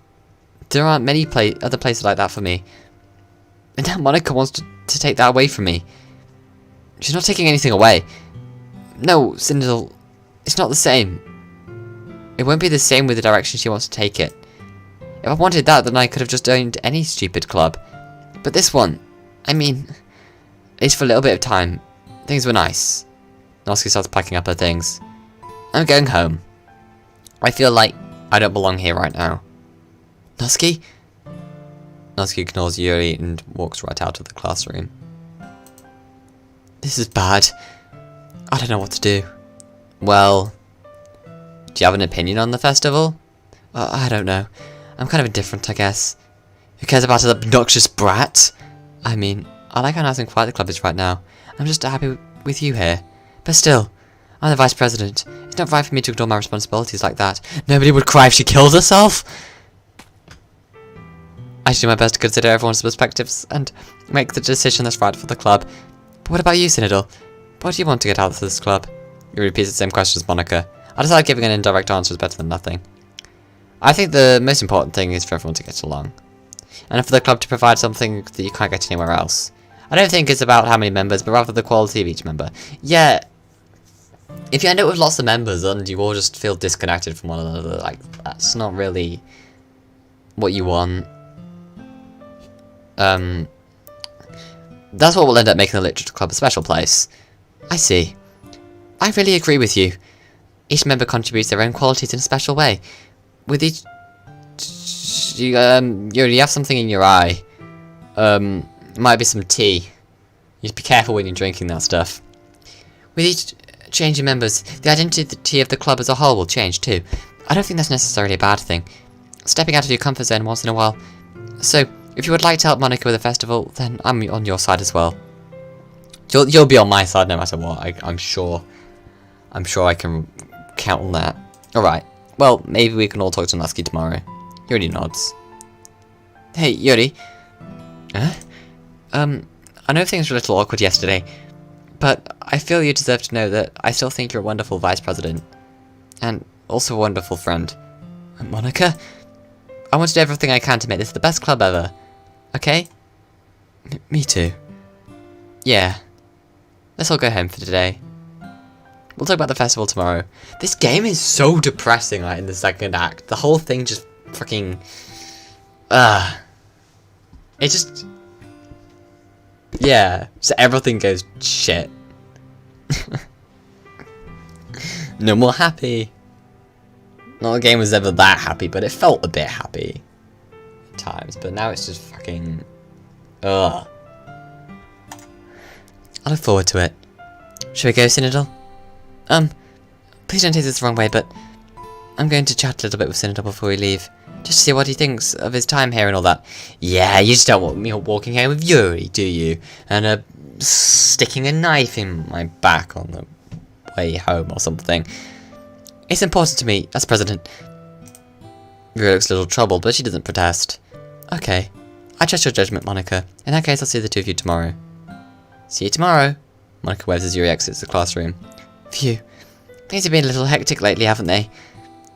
Speaker 1: many other places like that for me. And now Monika wants to take that away from me. She's not taking anything away. No, Sindel, it's not the same. It won't be the same with the direction she wants to take it. If I wanted that, then I could have just joined any stupid club. But this one, I mean, at least for a little bit of time, things were nice. Natsuki starts packing up her things. I'm going home. I feel like I don't belong here right now. Natsuki? Natsuki ignores Yuri and walks right out of the classroom. This is bad. I don't know what to do. Well, do you have an opinion on the festival? I don't know. I'm kind of indifferent, I guess. Who cares about an obnoxious brat? I mean, I like how nice and quiet the club is right now. I'm just happy with you here. But still, I'm the vice president. It's not right for me to ignore my responsibilities like that. Nobody would cry if she killed herself. I should do my best to consider everyone's perspectives and make the decision that's right for the club. But what about you, Sinidal? What do you want to get out of this club? You repeat the same question as Monika. I decided giving an indirect answer is better than nothing. I think the most important thing is for everyone to get along. And for the club to provide something that you can't get anywhere else. I don't think it's about how many members, but rather the quality of each member. Yeah, if you end up with lots of members and you all just feel disconnected from one another, like, that's not really what you want. That's what will end up making the literature club a special place. I see. I really agree with you. Each member contributes their own qualities in a special way. With each... You have something in your eye. Might be some tea. You just be careful when you're drinking that stuff. With each change in members, the identity of the club as a whole will change too. I don't think that's necessarily a bad thing. Stepping out of your comfort zone once in a while. So, if you would like to help Monika with the festival, then I'm on your side as well. You'll be on my side no matter what. I'm sure I can count on that. Alright. Well, maybe we can all talk to Natsuki tomorrow. Yuri nods. Hey, Yuri. Huh? I know things were a little awkward yesterday, but I feel you deserve to know that I still think you're a wonderful vice president. And also a wonderful friend. Monika? I want to do everything I can to make this the best club ever. Okay? Me too. Yeah. Let's all go home for today. We'll talk about the festival tomorrow. This game is so depressing, like, in the second act. The whole thing just fucking... It just... Yeah. So everything goes shit. No more happy. Not the game was ever that happy, but it felt a bit happy at times. But now it's just fucking... Ugh. I look forward to it. Should we go, Sinidal? Please don't take this the wrong way, but I'm going to chat a little bit with Sinidal before we leave. Just to see what he thinks of his time here and all that. Yeah, you just don't want me walking home with Yuri, do you? And sticking a knife in my back on the way home or something. It's important to me, as president. Yuri looks a little troubled, but she doesn't protest. Okay. I trust your judgment, Monika. In that case, I'll see the two of you tomorrow. See you tomorrow. Monika waves as Yuri exits the classroom. Phew. Things have been a little hectic lately, haven't they?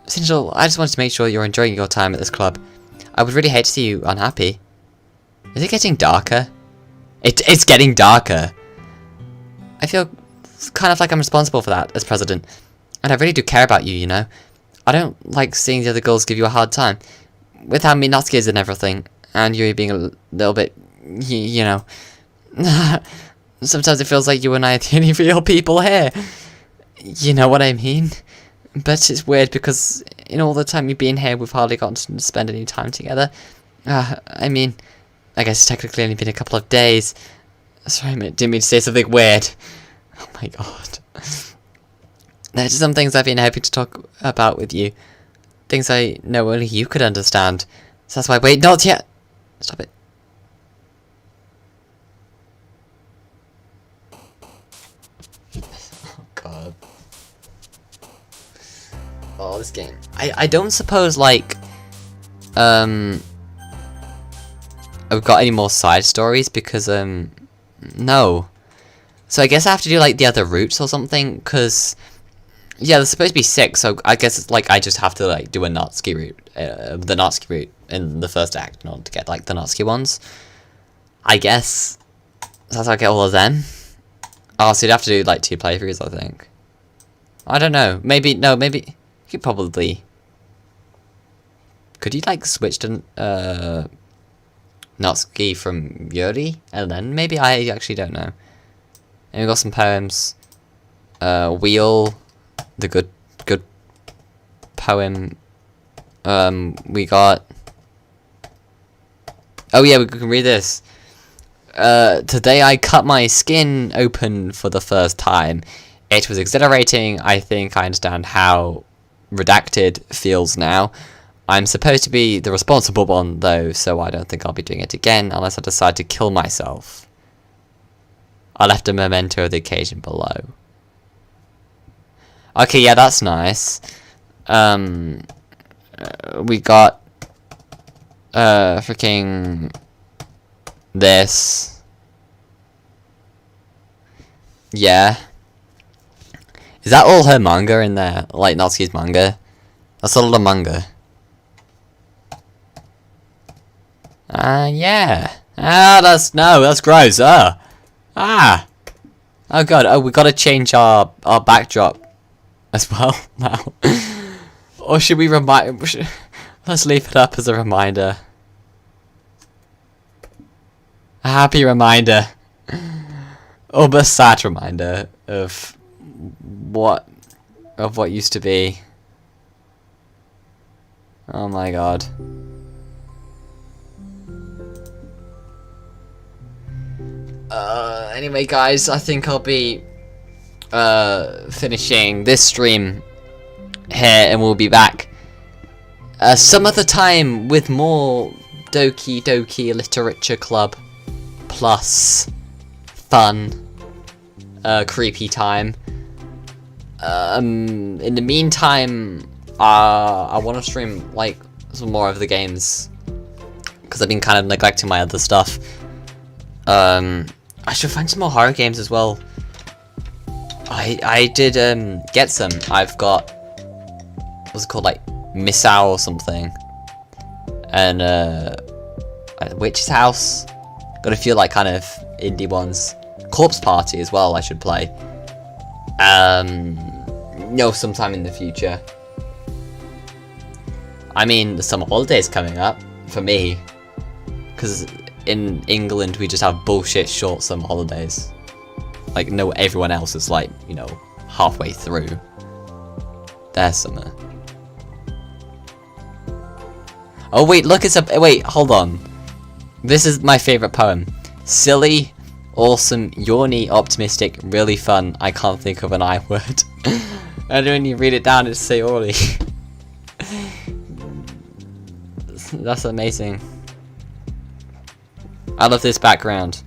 Speaker 1: Sinjal, I just wanted to make sure you're enjoying your time at this club. I would really hate to see you unhappy. Is it getting darker? It's getting darker. I feel kind of like I'm responsible for that as president. And I really do care about you, you know. I don't like seeing the other girls give you a hard time. With how mean Natsuki is and everything, and you being a little bit, you know. Sometimes it feels like you and I are the only real people here. You know what I mean? But it's weird because in all the time you've been here, we've hardly gotten to spend any time together. I mean, I guess it's technically only been a couple of days. Sorry, I didn't mean to say something weird. Oh my god. There's some things I've been hoping to talk about with you. Things I know only you could understand. So that's why, wait, not yet! Stop it. Oh god. Oh, this game. I don't suppose, like, I've got any more side stories, because, no. So I guess I have to do, like, the other routes or something, because, yeah, there's supposed to be 6, so I guess it's, like, I just have to, like, do a Natsuki route, the Natsuki route in the first act in order to get, like, the Natsuki ones. I guess. So that's how I get all of them. Oh, so you'd have to do, like, 2 playthroughs, I think. I don't know. Maybe, no, maybe, you could probably, could you, like, switch to, Natsuki from Yuri? And then, maybe, I actually don't know. And we got some poems. Wheel, the good poem. We got, oh yeah, we can read this. Today I cut my skin open for the first time. It was exhilarating. I think I understand how redacted feels now. I'm supposed to be the responsible one though, so I don't think I'll be doing it again unless I decide to kill myself. I left a memento of the occasion below. Okay, yeah, that's nice. We got freaking this. Yeah. Is that all her manga in there? Like Natsuki's manga? That's a lot of manga. Yeah. That's gross. Oh god, oh, we gotta change our backdrop as well now. Or should we let's leave it up as a reminder. A happy reminder. Or a sad reminder of what used to be. Oh my god. Anyway guys, I think I'll be finishing this stream here, and we'll be back some other time with more Doki Doki Literature Club plus fun creepy time. In the meantime, I want to stream like some more of the games because I've been kind of neglecting my other stuff. I should find some more horror games as well. I did get some. I've got, what's it called, like Missao or something, and Witch's House. Got a few like kind of indie ones. Corpse Party as well I should play. No, sometime in the future. I mean, the summer holidays coming up for me, because in England we just have bullshit short summer holidays. Like, no, everyone else is like, you know, halfway through their summer. Oh wait, look, it's a, wait, hold on. This is my favourite poem. Silly, awesome, yawny, optimistic, really fun. I can't think of an I word. I don't even read it down and say orly. That's amazing. I love this background.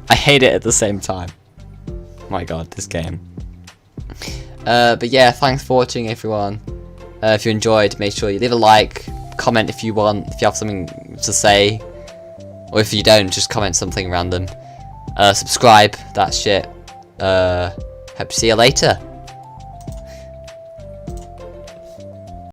Speaker 1: I hate it at the same time. Oh my god, this game. But yeah, thanks for watching everyone. If you enjoyed, make sure you leave a like, comment if you want, if you have something to say. Or if you don't, just comment something random. Subscribe, that shit. Hope to see you later.